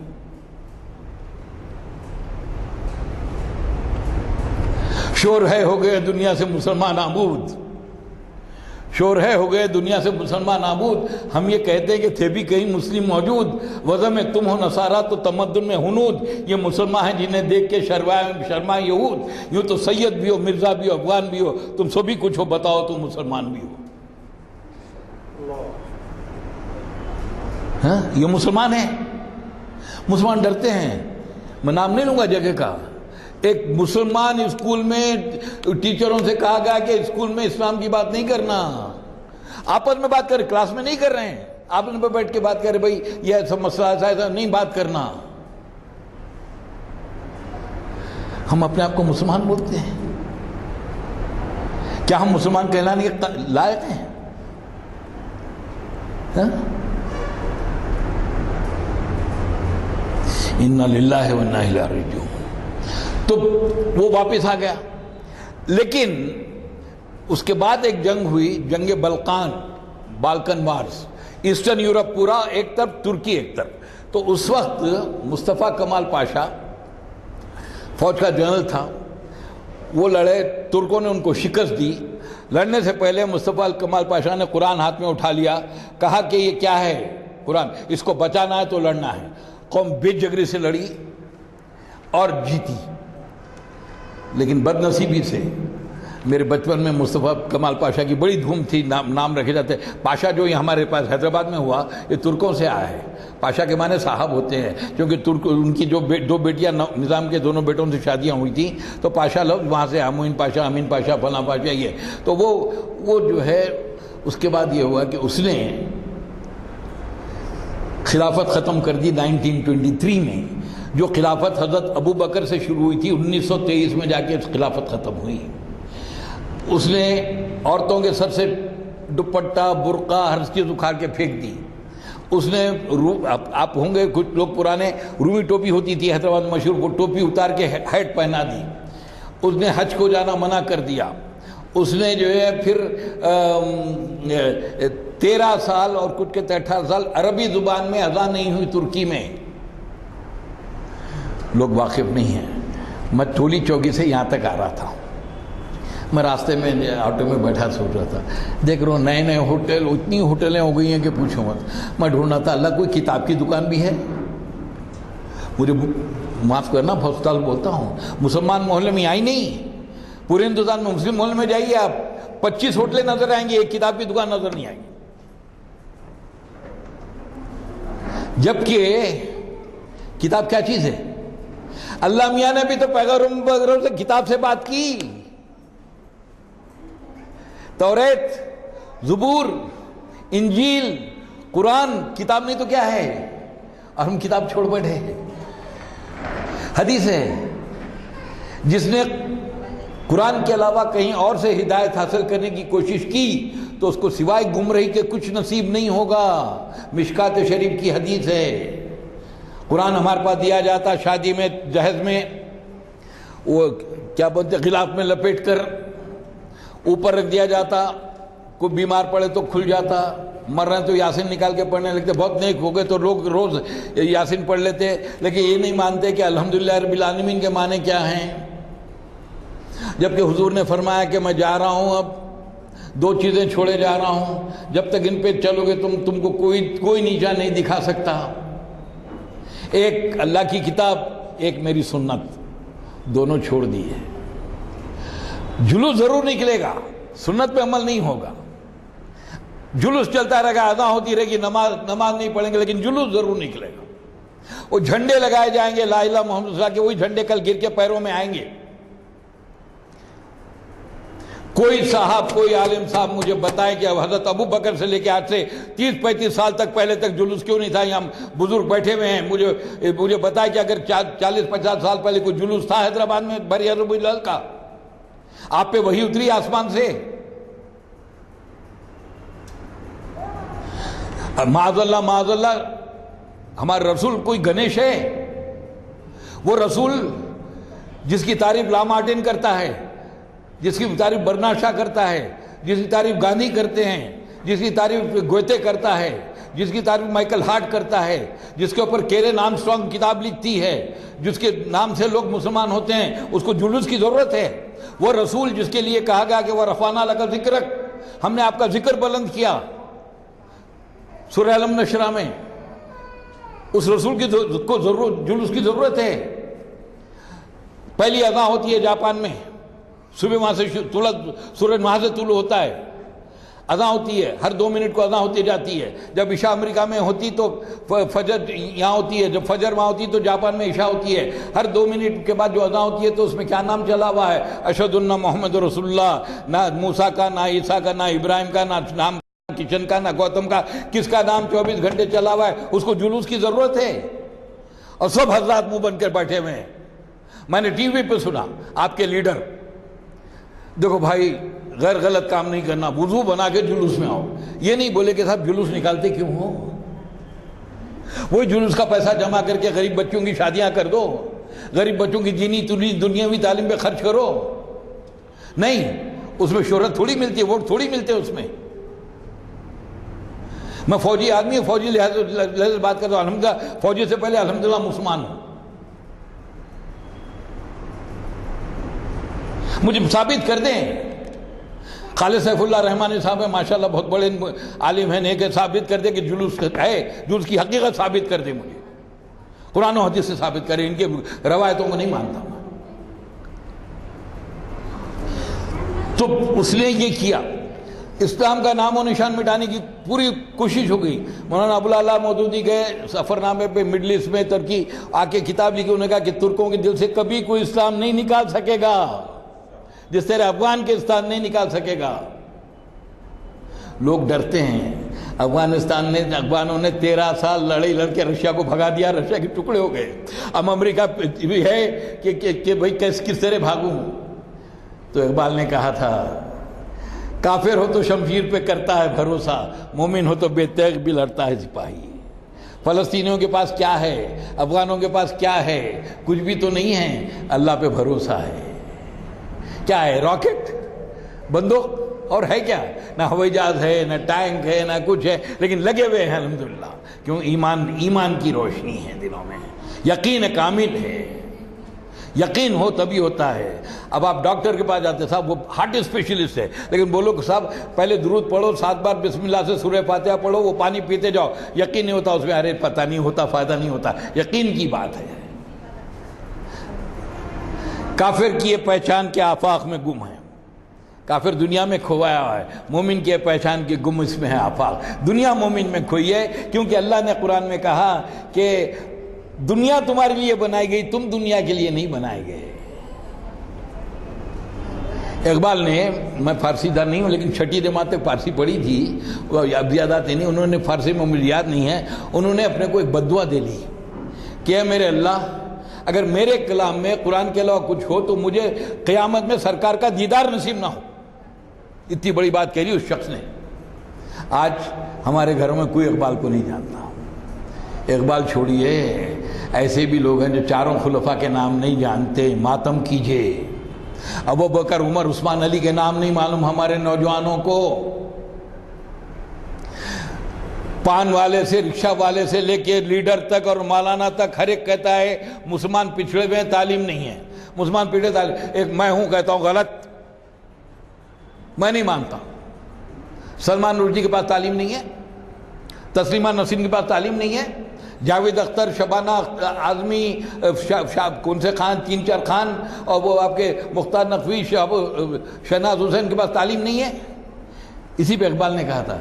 شور ہے ہو گئے دنیا سے مسلمان آبود، شور ہے ہو گئے دنیا سے مسلمان آبود. ہم یہ کہتے ہیں کہ تھے بھی کہیں مسلم موجود، وضع میں تم ہو نصارہ تو تمدن میں ہنود. یہ مسلمان ہیں جنہیں دیکھ کے شرمائے یہود. یوں تو سید بھی ہو، مرزا بھی ہو، افغان بھی ہو، تم سو بھی کچھ ہو، بتاؤ تم مسلمان بھی ہو. ہاں یہ مسلمان ہیں. مسلمان ڈرتے ہیں. میں نام نہیں لوں گا جگہ کا. ایک مسلمان اسکول میں ٹیچروں سے کہا گیا کہ اسکول میں اسلام کی بات نہیں کرنا، آپس میں بات کریں، کلاس میں نہیں کر رہے ہیں، آپس میں بیٹھ کے بات کریں، بھائی یہ ایسا مسئلہ ایسا نہیں بات کرنا. ہم اپنے آپ کو مسلمان بولتے ہیں. کیا ہم مسلمان کہلانے کے لائق ہیں؟ انا للہ و انا الیہ راجعون. تو وہ واپس آ گیا. لیکن اس کے بعد ایک جنگ ہوئی، جنگ بالکن وارز. ایسٹرن یورپ پورا ایک طرف، ترکی ایک طرف. تو اس وقت مصطفیٰ کمال پاشا فوج کا جنرل تھا. وہ لڑے، ترکوں نے ان کو شکست دی. لڑنے سے پہلے مصطفیٰ کمال پاشا نے قرآن ہاتھ میں اٹھا لیا، کہا کہ یہ کیا ہے قرآن، اس کو بچانا ہے تو لڑنا ہے. قوم بے جگری سے لڑی اور جیتی. لیکن بد نصیبی سے میرے بچپن میں مصطفیٰ کمال پاشا کی بڑی دھوم تھی، نام رکھے جاتے. پاشا جو یہ ہمارے پاس حیدرآباد میں ہوا، یہ ترکوں سے آیا ہے. پاشا کے معنی صاحب ہوتے ہیں، کیونکہ ترک ان کی جو 2 بیٹیاں نظام کے دونوں بیٹوں سے شادیاں ہوئی تھیں، تو پاشا لفظ وہاں سے معین پاشا، امین پاشا، فلاں پاشا یہ. تو وہ جو ہے اس کے بعد یہ ہوا کہ اس نے خلافت ختم کر دی 1923 میں. جو خلافت حضرت ابو بکر سے شروع ہوئی تھی، 1923 میں جا کے خلافت ختم ہوئی. اس نے عورتوں کے سر سے دوپٹہ، برقع، ہر چیز اکھاڑ کے پھینک دی. اس نے آپ ہوں گے کچھ لوگ پرانے، رومی ٹوپی ہوتی تھی حیدرآباد میں مشہور، وہ ٹوپی اتار کے ہیٹ پہنا دی. اس نے حج کو جانا منع کر دیا. اس نے جو ہے پھر 13 سال اور کچھ کے 18 سال عربی زبان میں اذان نہیں ہوئی ترکی میں. لوگ واقف نہیں ہیں. میں ٹولی چوکی سے یہاں تک آ رہا تھا. میں راستے میں آٹو میں بیٹھا سوچ رہا تھا، دیکھ رہا ہوں نئے نئے ہوٹل، اتنی ہوٹلیں ہو گئی ہیں کہ پوچھو مت۔ میں ڈھونڈ رہا تھا اللہ کوئی کتاب کی دکان بھی ہے؟ مجھے معاف کرنا ہسپتال بولتا ہوں، مسلمان محلے میں آئی نہیں، پورے ہندوستان میں مسلم محلے میں جائیے آپ 25 ہوٹلیں نظر آئیں گے، ایک کتاب کی دکان نظر نہیں آئے گی۔ جبکہ کتاب کیا چیز ہے؟ اللہ میاں نے بھی تو پیغمبروں سے کتاب سے بات کی، توریت، زبور، انجیل، قرآن، کتاب نہیں تو کیا ہے؟ اور ہم کتاب چھوڑ بیٹھے۔ حدیث ہے جس نے قرآن کے علاوہ کہیں اور سے ہدایت حاصل کرنے کی کوشش کی تو اس کو سوائے گمراہی کے کچھ نصیب نہیں ہوگا۔ مشکات شریف کی حدیث ہے۔ قرآن ہمارے پاس دیا جاتا شادی میں، جہیز میں، وہ کیا بولتے غلاف میں لپیٹ کر اوپر رکھ دیا جاتا، کوئی بیمار پڑے تو کھل جاتا، مر رہے ہیں تو یاسین نکال کے پڑھنے لگتے، بہت نیک ہو گئے تو لوگ روز یاسین پڑھ لیتے، لیکن یہ نہیں مانتے کہ الحمدللہ رب العالمین کے معنی کیا ہیں۔ جبکہ حضور نے فرمایا کہ میں جا رہا ہوں، اب 2 چیزیں چھوڑے جا رہا ہوں، جب تک ان پہ چلو گے تم کو کوئی نیچا نہیں دکھا سکتا۔ ایک اللہ کی کتاب، ایک میری سنت، دونوں چھوڑ دیے۔ جلوس ضرور نکلے گا، سنت پہ عمل نہیں ہوگا، جلوس چلتا رہے گا، اذان ہوتی رہے گی، نماز نہیں پڑھیں گے، لیکن جلوس ضرور نکلے گا۔ وہ جھنڈے لگائے جائیں گے لا الہ محمد رسول اللہ کے، وہی جھنڈے کل گر کے پیروں میں آئیں گے۔ کوئی صاحب، کوئی عالم صاحب مجھے بتائے کہ حضرت ابو بکر سے لے کے آج سے 30-35 سال تک پہلے تک جلوس کیوں نہیں تھا؟ یہاں بزرگ بیٹھے ہوئے ہیں، مجھے بتائے کہ اگر 40-50 سال پہلے کوئی جلوس تھا حیدرآباد میں بری عرب الہلال کا؟ آپ پہ وہی اتری آسمان سے؟ معاذ اللہ ہمارے رسول کوئی گنیش ہے؟ وہ رسول جس کی تعریف لامارٹن کرتا ہے، جس کی تعریف برنا شاہ کرتا ہے، جس کی تعریف گاندھی کرتے ہیں، جس کی تعریف گویتے کرتا ہے، جس کی تعریف مائیکل ہارٹ کرتا ہے، جس کے اوپر کیرن آرمسٹرانگ کتاب لکھتی ہے، جس کے نام سے لوگ مسلمان ہوتے ہیں، اس کو جلوس کی ضرورت ہے؟ وہ رسول جس کے لیے کہا گیا کہ وہ رفعنا لک ذکرک، ہم نے آپ کا ذکر بلند کیا سورہ علم نشرہ میں، اس رسول کو جلوس کی ضرورت ہے۔ پہلی اذان ہوتی ہے جاپان میں، صبح وہاں سے سورج وہاں سے طلوع ہوتا ہے، اذان ہوتی ہے، ہر 2 منٹ کو اذان ہوتی جاتی ہے۔ جب عشاء امریکہ میں ہوتی تو فجر یہاں ہوتی ہے، جب فجر وہاں ہوتی تو جاپان میں عشاء ہوتی ہے۔ ہر 2 منٹ کے بعد جو اذان ہوتی ہے تو اس میں کیا نام چلا ہوا ہے؟ اشہد ان محمد رسول اللہ، نہ موسیٰ کا، نہ عیسیٰ کا، نہ ابراہیم کا، نہ نام کچن کا، نہ گوتم کا، کس کا نام 24 گھنٹے چلا ہوا ہے؟ اس کو جلوس کی ضرورت ہے؟ اور سب حضرات منہ بن کر بیٹھے ہوئے ہیں۔ میں نے ٹی وی پہ سنا آپ کے لیڈر، دیکھو بھائی غیر غلط کام نہیں کرنا، وضو بنا کے جلوس میں آؤ، یہ نہیں بولے کہ صاحب جلوس نکالتے کیوں ہو؟ وہی جلوس کا پیسہ جمع کر کے غریب بچوں کی شادیاں کر دو، غریب بچوں کی دنیاوی تعلیم پہ خرچ کرو۔ نہیں، اس میں شہرت تھوڑی ملتی ہے، ووٹ تھوڑی ملتے ہیں اس میں۔ میں فوجی آدمی ہوں، فوجی لحاظ بات کرتا ہوں، الحمدللہ فوجی سے پہلے الحمدللہ مسلمان ہوں۔ مجھے ثابت کر دیں، خالد سیف اللہ رحمانی صاحب ہیں ماشاءاللہ، بہت بڑے عالم ہیں، نیک، ثابت کر دیں کہ جلوس ہے، جلوس کی حقیقت ثابت کر دیں مجھے، قرآن و حدیث سے ثابت کریں، ان کے روایتوں کو نہیں مانتا میں۔ تو اس نے یہ کیا، اسلام کا نام و نشان مٹانے کی پوری کوشش ہو گئی۔ مولانا ابوالعلا مودودی گئے سفر نامے پہ مڈل ایسٹ میں، ترکی آ کے کتاب لکھی، انہوں نے کہا کہ ترکوں کے دل سے کبھی کوئی اسلام نہیں نکال سکے گا جس طرح افغان کے اسلام نہیں نکال سکے گا۔ لوگ ڈرتے ہیں، افغانوں نے 13 سال لڑائی لڑ کے رشیا کو بھگا دیا، رشیا کے ٹکڑے ہو گئے۔ اب امریکہ بھی ہے کہ بھائی کس طرح بھاگوں؟ تو اقبال نے کہا تھا، کافر ہو تو شمشیر پہ کرتا ہے بھروسہ، مومن ہو تو بے تیغ بھی لڑتا ہے سپاہی۔ فلسطینیوں کے پاس کیا ہے، افغانوں کے پاس کیا ہے؟ کچھ بھی تو نہیں ہے، اللہ پہ بھروسہ ہے۔ کیا ہے؟ راکٹ، بندوق، اور ہے کیا؟ نہ ہوائی جہاز ہے، نہ ٹینک ہے، نہ کچھ ہے، لیکن لگے ہوئے ہیں الحمدللہ۔ کیوں؟ ایمان کی روشنی ہے دلوں میں، یقین کامل ہے، یقین ہو تبھی ہوتا ہے. اب آپ ڈاکٹر کے پاس جاتے صاحب وہ ہارٹ اسپیشلسٹ ہے, لیکن بولو کہ صاحب پہلے درود پڑھو 7 بار بسم اللہ سے سورہ فاتحہ پڑھو, وہ پانی پیتے جاؤ, یقین نہیں ہوتا اس میں, ارے پتہ نہیں ہوتا, فائدہ نہیں ہوتا. یقین کی بات ہے. کافر کی یہ پہچان کے آفاق میں گم ہے. کافر دنیا میں کھویا ہوا ہے, مومن کی پہچان کے گم اس میں ہے آفاق. دنیا مومن میں کھوئی ہے, کیونکہ اللہ نے قرآن میں کہا کہ دنیا تمہارے لیے بنائی گئی, تم دنیا کے لیے نہیں بنائے گئے. اقبال نے, میں فارسی دان نہیں ہوں لیکن چھٹی جماعت تک فارسی پڑھی تھی, اب زیادہ آتے نہیں, انہوں نے فارسی میں مجھے یاد نہیں ہے, انہوں نے اپنے کو ایک بددعا دے لی کہ اے میرے اللہ, اگر میرے کلام میں قرآن کے علاوہ کچھ ہو تو مجھے قیامت میں سرکار کا دیدار نصیب نہ ہو. اتنی بڑی بات کہہ لی اس شخص نے. آج ہمارے گھروں میں کوئی اقبال کو نہیں جانتا. اقبال چھوڑیے, ایسے بھی لوگ ہیں جو چاروں خلفاء کے نام نہیں جانتے. ماتم کیجئے, ابو بکر, عمر, عثمان, علی کے نام نہیں معلوم ہمارے نوجوانوں کو. پان والے سے, رکشہ والے سے لے کے لیڈر تک اور مولانا تک ہر ایک کہتا ہے مسلمان پچھڑے ہوئے ہیں, تعلیم نہیں ہے. مسلمان پچھڑے تعلیم, ایک میں ہوں کہتا ہوں غلط, میں نہیں مانتا. سلمان رشدی کے پاس تعلیم نہیں ہے, تسلیمہ نسرین کے پاس تعلیم نہیں ہے, جاوید اختر, شبانہ اعظمی, کون سے خان, 3-4 خان, اور وہ آپ کے مختار نقوی, شہناز حسین کے پاس تعلیم نہیں ہے. اسی پہ اقبال نے کہا تھا,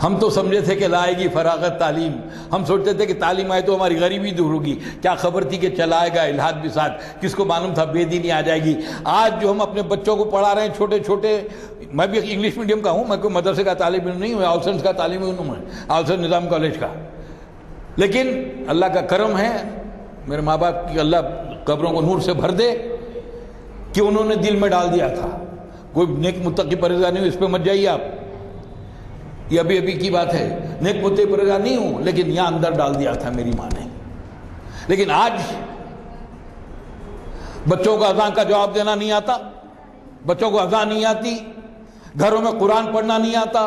ہم تو سمجھے تھے کہ لائے گی فراغت تعلیم, ہم سوچتے تھے کہ تعلیم آئے تو ہماری غریبی دور ہوگی. کیا خبر تھی کہ چلائے گا الہاد بھی ساتھ, کس کو معلوم تھا بے دینی آ جائے گی. آج جو ہم اپنے بچوں کو پڑھا رہے ہیں چھوٹے چھوٹے, میں بھی انگلش میڈیم کا ہوں, میں کوئی مدرسے کا طالب علم نہیں ہوں, آلسنس کا طالب علم ہوں, آلسنس نظام کالج کا. لیکن اللہ کا کرم ہے, میرے ماں باپ کی اللہ قبروں کو نور سے بھر دے, کہ انہوں نے دل میں ڈال دیا تھا. کوئی نیک متقی پرہیزگار نہیں ہوں, اس پہ مت جائیے آپ, یہ ابھی کی بات ہے. نیک متقی پرہیزگار نہیں ہوں, لیکن یہاں اندر ڈال دیا تھا میری ماں نے. لیکن آج بچوں کو اذان کا جواب دینا نہیں آتا, بچوں کو اذان نہیں آتی, گھروں میں قرآن پڑھنا نہیں آتا,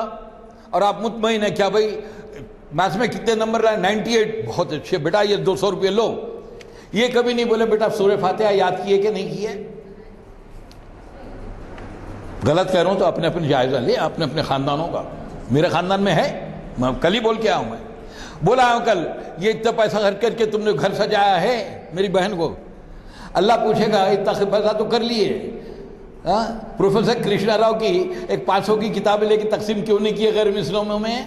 اور آپ مطمئن ہیں کیا بھائی میتھس میں کتنے نمبر لائے, 98, بہت اچھے بیٹا, یہ 200 روپے لو. یہ کبھی نہیں بولے بیٹا سورہ فاتحہ یاد کیے کہ نہیں کیے. غلط کہہ رہا ہوں تو اپنے اپنے جائزہ لے, اپنے اپنے خاندانوں کا. میرے خاندان میں ہے, میں کل ہی بول کے آیا ہوں, میں بولا ہوں کل, یہ اتنا پیسہ خرچ کر کے تم نے گھر سجایا ہے میری بہن کو. اللہ پوچھے گا اتنا پیسہ تو کر لیے, پروفیسر کرشنا راؤ کی ایک 500 کی کتابیں لے کے تقسیم کیوں نہیں کی غیر مسلموں میں,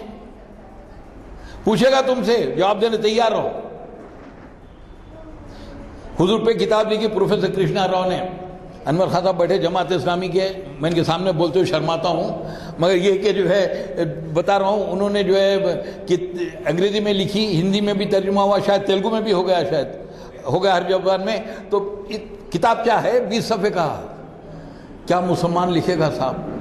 پوچھے گا تم سے, جواب دینے تیار رہو. حضور پہ کتاب لکھی پروفیسر کرشنا راؤ نے. انور خان صاحب بیٹھے جماعت اسلامی کے, میں ان کے سامنے بولتے ہوئے شرماتا ہوں, مگر یہ کہ جو ہے بتا رہا ہوں, انہوں نے جو ہے انگریزی میں لکھی, ہندی میں بھی ترجمہ ہوا, شاید تیلگو میں بھی ہو گیا, شاید ہو گیا ہر زبان میں. تو کتاب کیا ہے, 20 صفحے کا. کیا مسلمان لکھے گا صاحب؟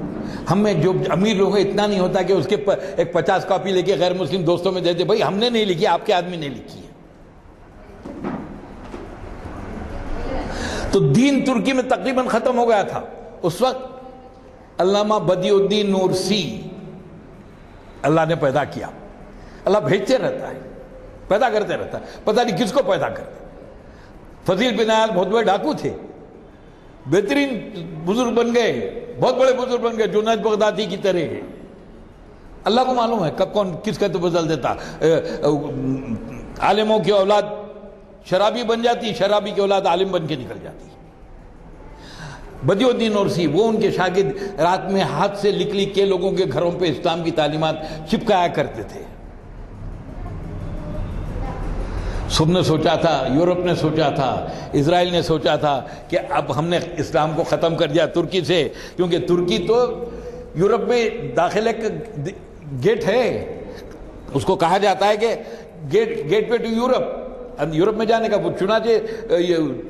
ہم میں جو امیر لوگ ہیں اتنا نہیں ہوتا کہ اس کے ایک 50 کاپی لے کے غیر مسلم دوستوں میں دے دے, بھائی ہم نے نہیں لکھی, آپ کے آدمی نے لکھی ہے. تو دین ترکی میں تقریباً ختم ہو گیا تھا اس وقت. علامہ بدیع الدین نورسی اللہ نے پیدا کیا. اللہ بھیجتے رہتا ہے, پیدا کرتے رہتا ہے, پتہ نہیں کس کو پیدا کرتے. فضیل بن عیاض بہت بڑے ڈاکو تھے, بہترین بزرگ بن گئے, بہت بڑے بزرگ بن گئے, جنید بغدادی کی طرح. اللہ کو معلوم ہے کب کون کس کا تو بدل دیتا. عالموں کی اولاد شرابی بن جاتی, شرابی کی اولاد عالم بن کے نکل جاتی. بدیع الدین نورسی, وہ ان کے شاگرد رات میں ہاتھ سے لکھ لکھ کے لوگوں کے گھروں پہ اسلام کی تعلیمات چپکایا کرتے تھے. سب نے سوچا تھا, یورپ نے سوچا تھا, اسرائیل نے سوچا تھا کہ اب ہم نے اسلام کو ختم کر دیا ترکی سے, کیونکہ ترکی تو یورپ میں داخلے کا گیٹ ہے. اس کو کہا جاتا ہے کہ گیٹ پہ ٹو یورپ, یورپ میں جانے کا. چنانچہ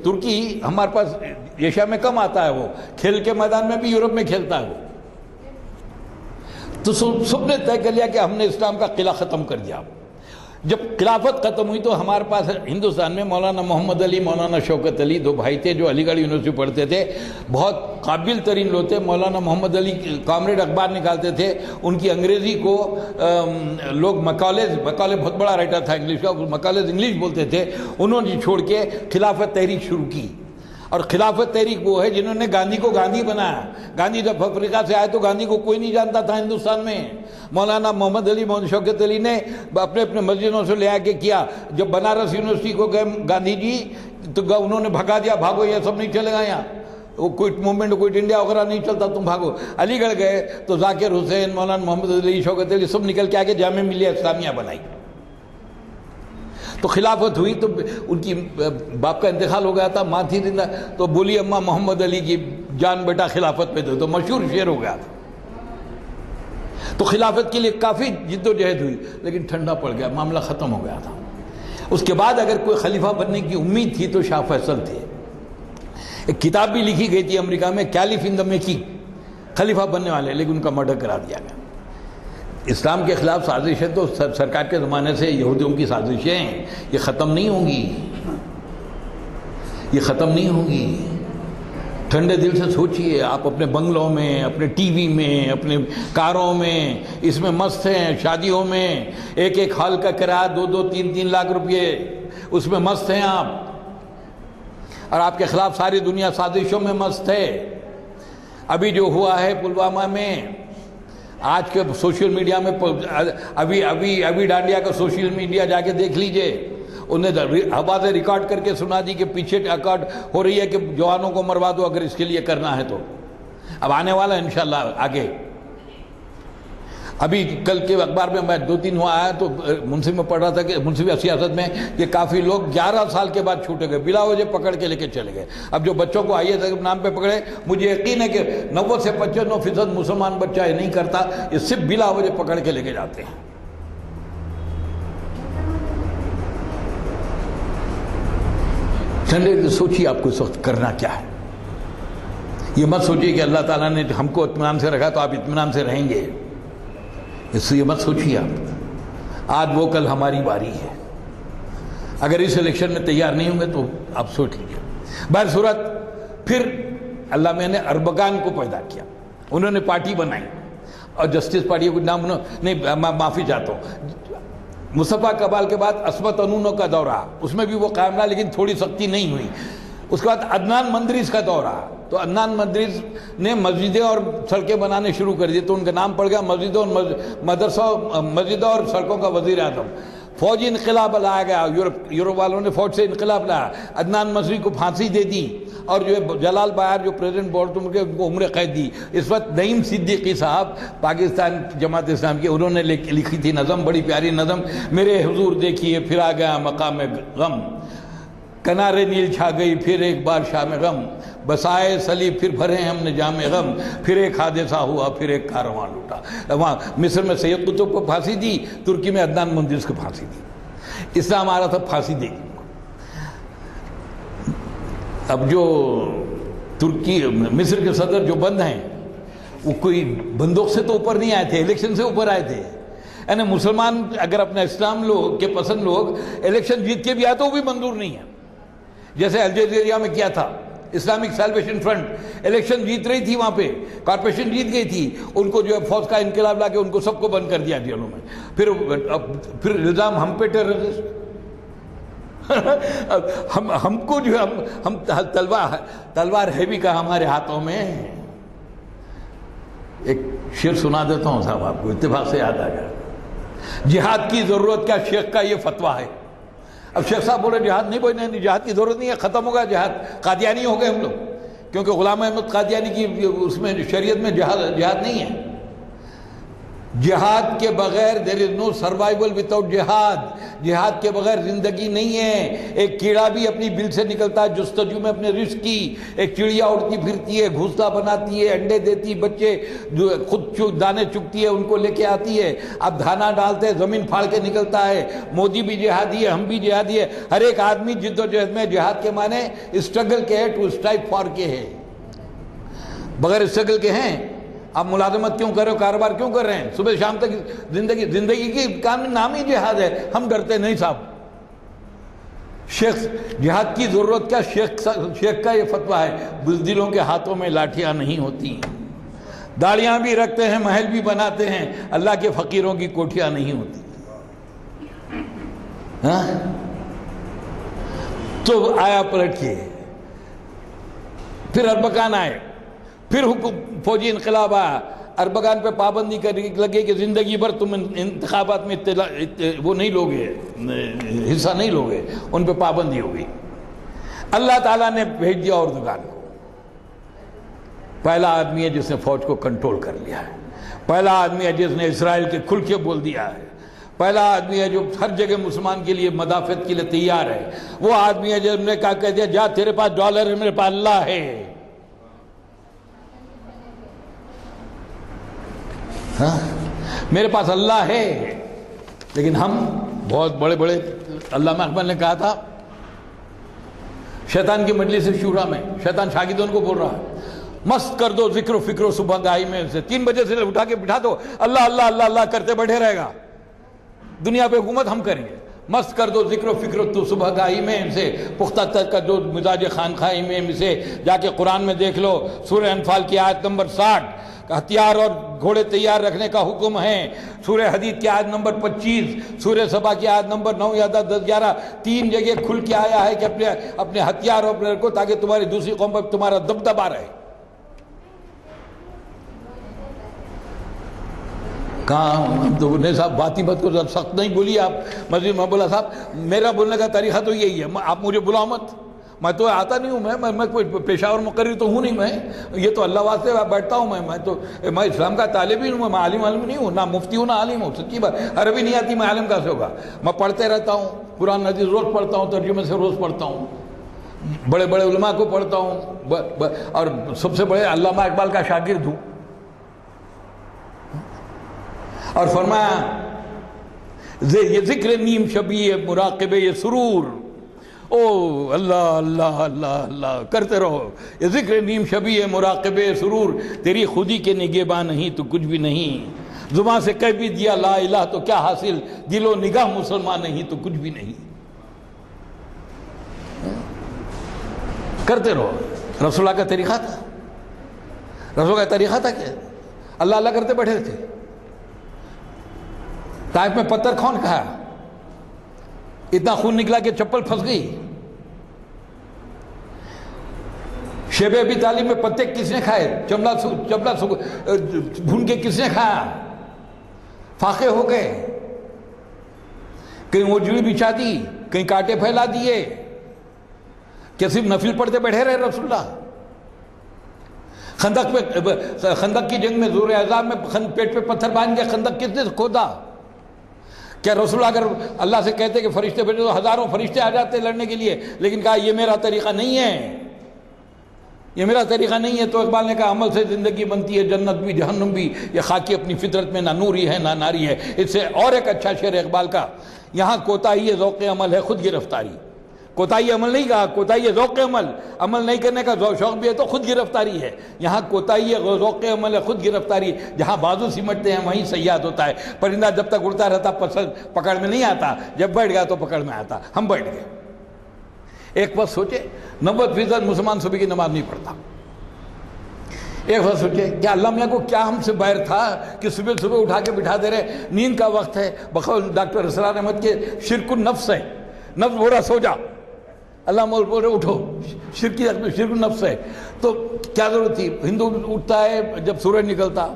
ترکی ہمارے پاس ایشیا میں کم آتا ہے, وہ کھیل کے میدان میں بھی یورپ میں کھیلتا ہے وہ. تو سب نے طے کر لیا کہ ہم نے اسلام کا قلعہ ختم کر دیا. جب خلافت ختم ہوئی تو ہمارے پاس ہندوستان میں مولانا محمد علی, مولانا شوکت علی, 2 بھائی تھے جو علی گڑھ یونیورسٹی پڑھتے تھے, بہت قابل ترین لوگ تھے. مولانا محمد علی کامریڈ اخبار نکالتے تھے, ان کی انگریزی کو لوگ مکالے بہت بڑا رائٹر تھا انگلش کا, مکالے انگلش بولتے تھے. انہوں نے چھوڑ کے خلافت تحریک شروع کی. اور خلافت تحریک وہ ہے جنہوں نے گاندھی کو گاندھی بنایا. گاندھی جب افریقہ سے آئے تو گاندھی کو کوئی نہیں جانتا تھا ہندوستان میں. مولانا محمد علی محمد شوکت علی نے اپنے مسجدوں سے لے آ کے کیا. جب بنارس یونیورسٹی کو گئے گاندھی جی تو انہوں نے بھگا دیا, بھاگو یہ سب نہیں چلے گا یہاں, وہ کوئٹ موومنٹ کوئٹ انڈیا وغیرہ نہیں چلتا, تم بھاگو. علی گڑھ گئے تو ذاکر حسین, مولانا محمد علی, شوکت علی سب نکل کے آگے جامعہ ملیہ اسلامیہ بنائی. تو خلافت ہوئی تو ان کی باپ کا انتقال ہو گیا تھا, ماں تھی زندہ, تو بولی اماں محمد علی کی جان بیٹا خلافت پہ دے, تو مشہور شعر ہو گیا تھا. تو خلافت کے لیے کافی جد و جہد ہوئی, لیکن ٹھنڈا پڑ گیا, معاملہ ختم ہو گیا تھا. اس کے بعد اگر کوئی خلیفہ بننے کی امید تھی تو شاہ فیصل تھے. ایک کتاب بھی لکھی گئی تھی امریکہ میں, کیلف ان دی میکنگ, خلیفہ بننے والے, لیکن ان کا مرڈر کرا دیا گیا. اسلام کے خلاف سازشیں تو سرکار کے زمانے سے یہودیوں کی سازشیں ہیں, یہ ختم نہیں ہوں گی, یہ ختم نہیں ہوں گی. ٹھنڈے دل سے سوچئے, آپ اپنے بنگلوں میں, اپنے ٹی وی میں, اپنے کاروں میں اس میں مست ہیں, شادیوں میں ایک ایک ہال کا کرایہ 2-3 لاکھ روپئے, اس میں مست ہیں آپ, اور آپ کے خلاف ساری دنیا سازشوں میں مست ہے. ابھی جو ہوا ہے پلوامہ میں, آج کے سوشل میڈیا میں, ابھی ڈانڈیا کا سوشل میڈیا جا کے دیکھ لیجئے, انہیں آوازیں ریکارڈ کر کے سنا دی کہ پیچھے ریکارڈ ہو رہی ہے کہ جوانوں کو مروا دو اگر اس کے لیے کرنا ہے تو. اب آنے والا ہے انشاءاللہ آگے. ابھی کل کے اخبار میں 2-3 ہوا آیا تو منصف میں پڑھ رہا تھا کہ منصف سیاست میں کہ کافی لوگ 11 سال کے بعد چھوٹے گئے, بلا وجہ پکڑ کے لے کے چلے گئے. اب جو بچوں کو آئیے کے نام پہ پکڑے, مجھے یقین ہے کہ 90 سے 95% مسلمان بچہ یہ نہیں کرتا, یہ صرف بلا وجہ پکڑ کے لے کے جاتے ہیں. ٹھنڈے سوچیے آپ کو اس وقت کرنا کیا ہے. یہ مت سوچیے کہ اللہ تعالیٰ نے ہم کو اطمینان سے رکھا تو آپ اطمینان سے رہیں گے, اس سے یہ مت سوچیے آپ. آج وہ کل ہماری باری ہے, اگر اس الیکشن میں تیار نہیں ہوں گے تو آپ سوچ لیجیے. بہر صورت پھر اللہ میں نے اربکان کو پیدا کیا, انہوں نے پارٹی بنائی, اور جسٹس پارٹی کو نام نہیں, معافی چاہتا ہوں, مصطفیٰ کمال کے بعد عصمت انونو کا دور رہا, اس میں بھی وہ قائم رہا لیکن تھوڑی سختی نہیں ہوئی. اس کے بعد عدنان مندریس کا دور رہا, تو عدنان مندریس نے مسجدیں اور سڑکیں بنانے شروع کر دی, تو ان کا نام پڑ گیا مسجدوں مسجدوں اور سڑکوں کا وزیر اعظم. فوجی انقلاب لایا گیا, یورپ والوں نے فوج سے انقلاب لایا, عدنان مصری کو پھانسی دے دی, اور جو ہے جلال بایار جو پریزیڈنٹ بورڈ کے ان کو عمر قید دی. اس وقت نعیم صدیقی صاحب پاکستان جماعت اسلام کی, انہوں نے لکھی تھی نظم, بڑی پیاری نظم, میرے حضور دیکھیے پھر آ گیا مقام غم, کنارے نیل چھا گئی پھر ایک بار شام غم, بسائے صلیب پھر بھرے ہم نے جام غم, پھر ایک حادثہ ہوا پھر ایک کارواں لوٹا. وہاں مصر میں سید قطب کو پھانسی دی, ترکی میں عدنان مندریس کو پھانسی دی. اسلام آ رہا تھا پھانسی دے گی. اب جو ترکی مصر کے صدر جو بند ہیں وہ کوئی بندوق سے تو اوپر نہیں آئے تھے, الیکشن سے اوپر آئے تھے. یعنی مسلمان اگر اپنا اسلام لوگ کے پسند لوگ الیکشن جیت کے بھی آئے تو وہ بھی منظور نہیں ہے. جیسے الجیریا میں کیا تھا, اسلامک سیلویشن فرنٹ الیکشن جیت رہی تھی, وہاں پہ کارپوریشن جیت گئی تھی, ان کو جو ہے فوج کا انقلاب لا کے ان کو سب کو بند کر دیا جیلوں میں. پھر الزام ہم پہ ٹیررسٹ, ہم کو جو ہم تلوار ہے بھی کا ہمارے ہاتھوں میں. ایک شعر سنا دیتا ہوں صاحب آپ کو, اتفاق سے یاد آ گیا. جہاد کی ضرورت کیا, شیخ کا یہ فتویٰ ہے. اب شیخ صاحب بولے جہاد نہیں, بولے نہیں جہاد کی ضرورت نہیں ہے, ختم ہوگا جہاد, قادیانی ہو گئے ہم لوگ, کیونکہ غلام احمد قادیانی کی اس میں شریعت میں جہاد نہیں ہے. جہاد کے بغیر there is no survival without جہاد. جہاد کے بغیر زندگی نہیں ہے. ایک کیڑا بھی اپنی بل سے نکلتا ہے جستجو میں اپنے رزق کی. ایک چڑیا اڑتی پھرتی ہے, گھونسلہ بناتی ہے, انڈے دیتی, بچے جو خود دانے چگتی ہے ان کو لے کے آتی ہے. اب دھانا ڈالتے ہیں, زمین پھاڑ کے نکلتا ہے. مودی بھی جہادی ہے, ہم بھی جہادی ہے. ہر ایک آدمی جد و جہد میں, جہاد کے معنی اسٹرگل کے ہے, ٹو اسٹرائیو فار کے ہے. بغیر اسٹرگل کے ہیں آپ ملازمت کیوں کر رہے ہو, کاروبار کیوں کر رہے ہیں, صبح شام تک زندگی کی نام ہی جہاد ہے. ہم ڈرتے نہیں صاحب. شیخ جہاد کی ضرورت کیا, شیخ کا یہ فتویٰ ہے, بزدلوں کے ہاتھوں میں لاٹھیاں نہیں ہوتی, داڑیاں بھی رکھتے ہیں, محل بھی بناتے ہیں, اللہ کے فقیروں کی کوٹھیاں نہیں ہوتی. تو آیا پلٹ کے پھر اربکان آئے، پھر فوجی انقلاب آیا، اربکان پہ پابندی کرنے لگے کہ زندگی بھر تم انتخابات میں وہ نہیں لوگے، حصہ نہیں لوگے، ان پہ پابندی ہو گئی۔ اللہ تعالیٰ نے بھیج دیا اردوغان کو، پہلا آدمی ہے جس نے فوج کو کنٹرول کر لیا ہے، پہلا آدمی ہے جس نے اسرائیل کے کھل کے بول دیا ہے، پہلا آدمی ہے جو ہر جگہ مسلمان کے لیے مدافعت کے لیے تیار ہے، وہ آدمی ہے جس نے کہا، کہہ دیا جا تیرے پاس ڈالر ہے، میرے پاس اللہ ہے۔ ہاں میرے پاس اللہ ہے، لیکن ہم بہت بڑے بڑے، علامہ اقبال نے کہا تھا شیطان کی مجلس شورا میں، شیطان شاگردوں کو بول رہا ہے، مست کر دو ذکر و فکر و صبح گاہی میں سے، 3 بجے سے اٹھا کے بٹھا دو، اللہ اللہ اللہ اللہ کرتے بیٹھے رہے گا، دنیا پہ حکومت ہم کریں گے۔ مست کر دو ذکر و فکر تو صبح گاہی میں سے، پختہ تک کا جو مزاج خانخواہی میں سے، جا کے قرآن میں دیکھ لو، سورہ انفال کی آیت نمبر 60 ہتھیار اور گھوڑے تیار رکھنے کا حکم ہے، سورہ حدید کی آیت نمبر 25، سورہ سبا کی آیت نمبر 9 یا 10 11، 3 جگہ کھل کے آیا ہے کہ اپنے ہتھیار اور اپنے کو، تاکہ تمہاری دوسری قوم پر تمہارا دبدبا رہے۔ کہاں ہم تو نہیں صاحب، باتی بات کو سخت نہیں بولی آپ، مسجد میں بولا صاحب میرا بولنے کا طریقہ تو یہی ہے، آپ مجھے بلاؤ مت، میں تو آتا نہیں ہوں، میں کوئی پیشاور مقرر تو ہوں نہیں، میں یہ تو اللہ واسطے بیٹھتا ہوں، میں اسلام کا طالب ہی ہوں، میں عالم نہیں ہوں، نہ مفتی ہوں نہ عالم ہوں، سچی بات، عربی نہیں آتی میں عالم کیسے ہوگا؟ میں پڑھتے رہتا ہوں، قرآن حدیث روز پڑھتا ہوں، ترجمے سے روز پڑھتا ہوں، بڑے بڑے علماء کو پڑھتا ہوں، اور سب سے بڑے علامہ اقبال کا شاگرد ہوں۔ اور فرمایا یہ ذکر نیم شبیہ مراقبے یہ سرور، او اللہ اللہ اللہ اللہ کرتے رہو، یہ ذکر نیم شبیہ مراقبے سرور، تیری خودی کے نگہباں نہیں تو کچھ بھی نہیں، زباں سے کہہ بھی دیا لا الہ تو کیا حاصل، دل و نگاہ مسلمان نہیں تو کچھ بھی نہیں، کرتے رہو۔ رسول اللہ کا طریقہ تھا، رسول کا طریقہ تھا کہ اللہ اللہ کرتے بیٹھے تھے۔ طائف میں پتھر کون کھایا؟ اتنا خون نکلا کہ چپل پھنس گئی۔ شیب ابی طالب میں پتے کس نے کھائے؟ چمڑا بھون کے کس نے کھایا؟ فاقے ہو گئے، کہیں اوجڑی بچھا دی، کہیں کانٹے پھیلا دیے، کہ صرف نفل پڑھتے بیٹھے رہے رسول اللہ؟ خندق کی جنگ میں زور عذاب میں پیٹ پہ پتھر باندھ کے خندق کس نے کھودا؟ کیا رسول اللہ اگر اللہ سے کہتے کہ فرشتے بھیجو تو ہزاروں فرشتے آ جاتے لڑنے کے لیے، لیکن کہا یہ میرا طریقہ نہیں ہے، یہ میرا طریقہ نہیں ہے۔ تو اقبال نے کہا عمل سے زندگی بنتی ہے، جنت بھی جہنم بھی، یہ خاکی اپنی فطرت میں نہ نوری ہے نہ ناری ہے۔ اس سے اور ایک اچھا شعر اقبال کا، یہاں کوتاہی ذوق عمل ہے خود گرفتاری، کوتاہی عمل نہیں کہا، کوتاہی ذوق عمل، عمل نہیں کرنے کا شوق بھی ہے تو خود گرفتاری ہے، یہاں کوتاہی ذوق عمل ہے خود گرفتاری، جہاں بازو سمٹتے ہیں وہیں صیاد ہوتا ہے۔ پرندہ جب تک اڑتا رہتا پکڑ میں نہیں آتا، جب بیٹھ گیا تو پکڑ میں آتا۔ ہم بیٹھ گئے۔ ایک وقت سوچے 90% مسلمان صبح کی نماز نہیں پڑھتا۔ ایک وقت سوچے کیا اللہ میاں کو کیا ہم سے باہر تھا کہ صبح صبح اٹھا کے بٹھا دے رہے، نیند کا وقت ہے، بقول ڈاکٹر اسرار احمد کے شرک النفس ہے، نفس بول رہا سو جا، اللہ مول بول رہے اٹھو، شرک النفس ہے، تو کیا ضرورت تھی؟ ہندو اٹھتا ہے جب سورج نکلتا،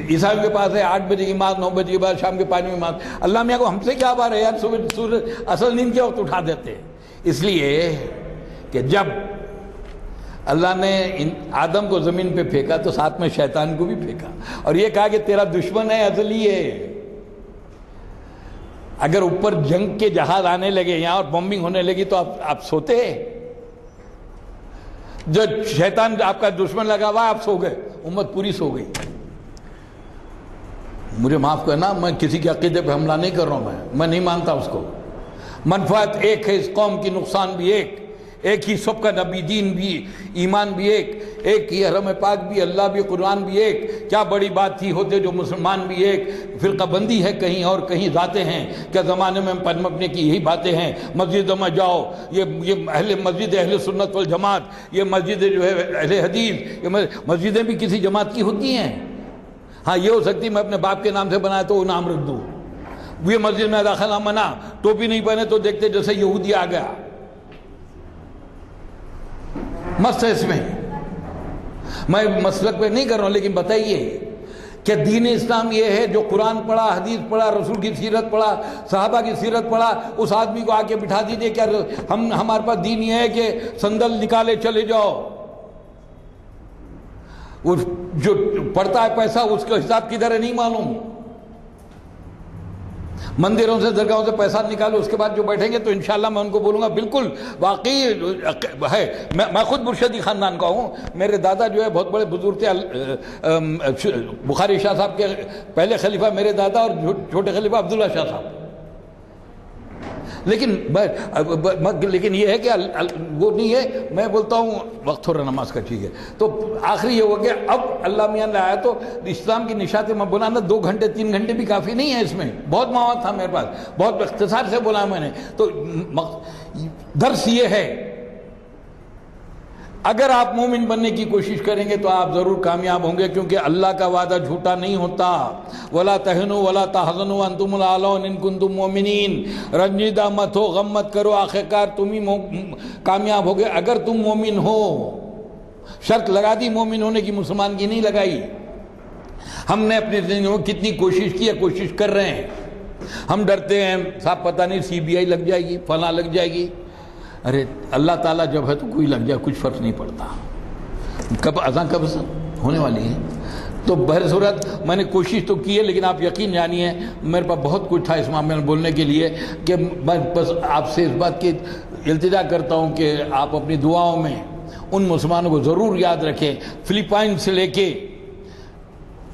عیسائی کے پاس ہے 8 بجے کی نماز، 9 بجے کے بعد شام کے 5 بجے کی نماز۔ اللہ میاں کو ہم سے کیا بات ہے یار، صبح سورج اصل نیند کے وقت اٹھا دیتے، اس لیے کہ جب اللہ نے آدم کو زمین پہ پھینکا تو ساتھ میں شیطان کو بھی پھینکا، اور یہ کہا کہ تیرا دشمن ہے ازلی ہے۔ اگر اوپر جنگ کے جہاز آنے لگے یہاں اور بمبنگ ہونے لگی تو آپ سوتے؟ جو شیطان آپ کا دشمن لگا ہوا آپ سو گئے، امت پوری سو گئی۔ مجھے معاف کرنا، میں کسی کے عقیدے پہ حملہ نہیں کر رہا ہوں، میں نہیں مانتا اس کو۔ منفعت ایک ہے اس قوم کی، نقصان بھی ایک ہی، سب کا نبی، دین بھی، ایمان بھی ایک ہی، حرم پاک بھی، اللہ بھی، قرآن بھی ایک۔ کیا بڑی بات تھی ہوتے جو مسلمان بھی ایک، فرقہ بندی ہے کہیں اور کہیں ذاتیں ہیں، کیا زمانے میں پنپنے کی یہی باتیں ہیں؟ مسجدوں میں جاؤ، یہ اہل مسجد اہل سنت والجماعت، یہ مسجد جو ہے اہل حدیث، یہ مسجدیں بھی کسی جماعت کی ہوتی ہیں؟ ہاں یہ ہو سکتی میں اپنے باپ کے نام سے بنایا تو وہ نام رکھ دوں، یہ مسجد میں داخلہ منع، ٹوپی نہیں پہنے تو دیکھتے جیسے یہودی آ گیا۔ مست ہے اس میں. میں مسلک پہ نہیں کر رہا ہوں، لیکن بتائیے کہ دین اسلام یہ ہے جو قرآن پڑھا، حدیث پڑھا، رسول کی سیرت پڑھا، صحابہ کی سیرت پڑھا، اس آدمی کو آ کے بٹھا دیجئے. کیا ہمارے پاس دین یہ ہے کہ سندل نکالے چلے جاؤ؟ وہ جو پڑتا ہے پیسہ اس کا حساب کدھر ہے نہیں معلوم. مندروں سے درگاہوں سے پیسہ نکالو، اس کے بعد جو بیٹھیں گے تو انشاءاللہ میں ان کو بولوں گا بالکل واقعی ہے. میں خود مرشدی خاندان کا ہوں. میرے دادا جو ہے بہت بڑے بزرگ تھے، بخاری شاہ صاحب کے پہلے خلیفہ میرے دادا اور چھوٹے خلیفہ عبداللہ شاہ صاحب. لیکن یہ ہے کہ وہ نہیں ہے. میں بولتا ہوں وقت تھوڑا نماز کا ٹھیک ہے. تو آخری یہ ہو گیا، اب اللہ میاں نے آیا تو اسلام کی نشاتیں میں بولا نا 2 گھنٹے 3 گھنٹے بھی کافی نہیں ہے. اس میں بہت مواد تھا میرے پاس، بہت اختصار سے بولا میں نے. تو درس یہ ہے، اگر آپ مومن بننے کی کوشش کریں گے تو آپ ضرور کامیاب ہوں گے، کیونکہ اللہ کا وعدہ جھوٹا نہیں ہوتا. وَلَا تَهِنُوا وَلَا تَحْزَنُوا وَأَنْتُمُ الْأَعْلَوْنَ إِن كُنتُم مُؤْمِنِينَ. رنجیدہ مت ہو، غم مت کرو، آخرکار تم ہی کامیاب ہوگے اگر تم مومن ہو. شرط لگا دی مومن ہونے کی، مسلمان کی نہیں لگائی. ہم نے اپنی زندگی میں کتنی کوشش کی ہے، کوشش کر رہے ہیں. ہم ڈرتے ہیں صاحب پتہ نہیں CBI لگ جائے گی، فلاں لگ جائے گی. ارے اللہ تعالیٰ جب ہے تو کوئی لگ جائے، کچھ فرق نہیں پڑتا. کب اذان کب ہونے والی ہے. تو بہرصورت میں نے کوشش تو کی ہے، لیکن آپ یقین جانیے میرے پاس بہت کچھ تھا اس معاملے میں بولنے کے لیے کہ میں بس آپ سے اس بات کی التجا کرتا ہوں کہ آپ اپنی دعاؤں میں ان مسلمانوں کو ضرور یاد رکھیں، فلپائن سے لے کے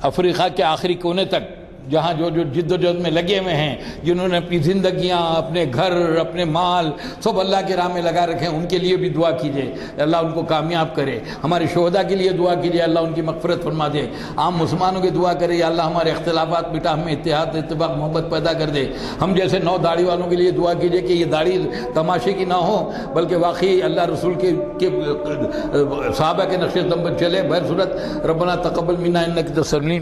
افریقہ کے آخری کونے تک، جہاں جو جد و جہد میں لگے ہوئے ہیں، جنہوں نے اپنی زندگیاں، اپنے گھر، اپنے مال سب اللہ کے راہ میں لگا رکھے ہیں، ان کے لیے بھی دعا کیجئے اللہ ان کو کامیاب کرے. ہمارے شہداء کے لیے دعا کیجئے اللہ ان کی مغفرت فرما دے. عام مسلمانوں کی دعا کرے یا اللہ ہمارے اختلافات مٹا، ہمیں اتحاد، اتفاق، محبت پیدا کر دے. ہم جیسے 9 داڑھی والوں کے لیے دعا کیجئے کہ یہ داڑھی تماشے کی نہ ہو، بلکہ واقعی اللہ رسول کے صحابہ کے نقش قدم پر چلے. بہرصورت ربنا تقبل منا انک انت السمیع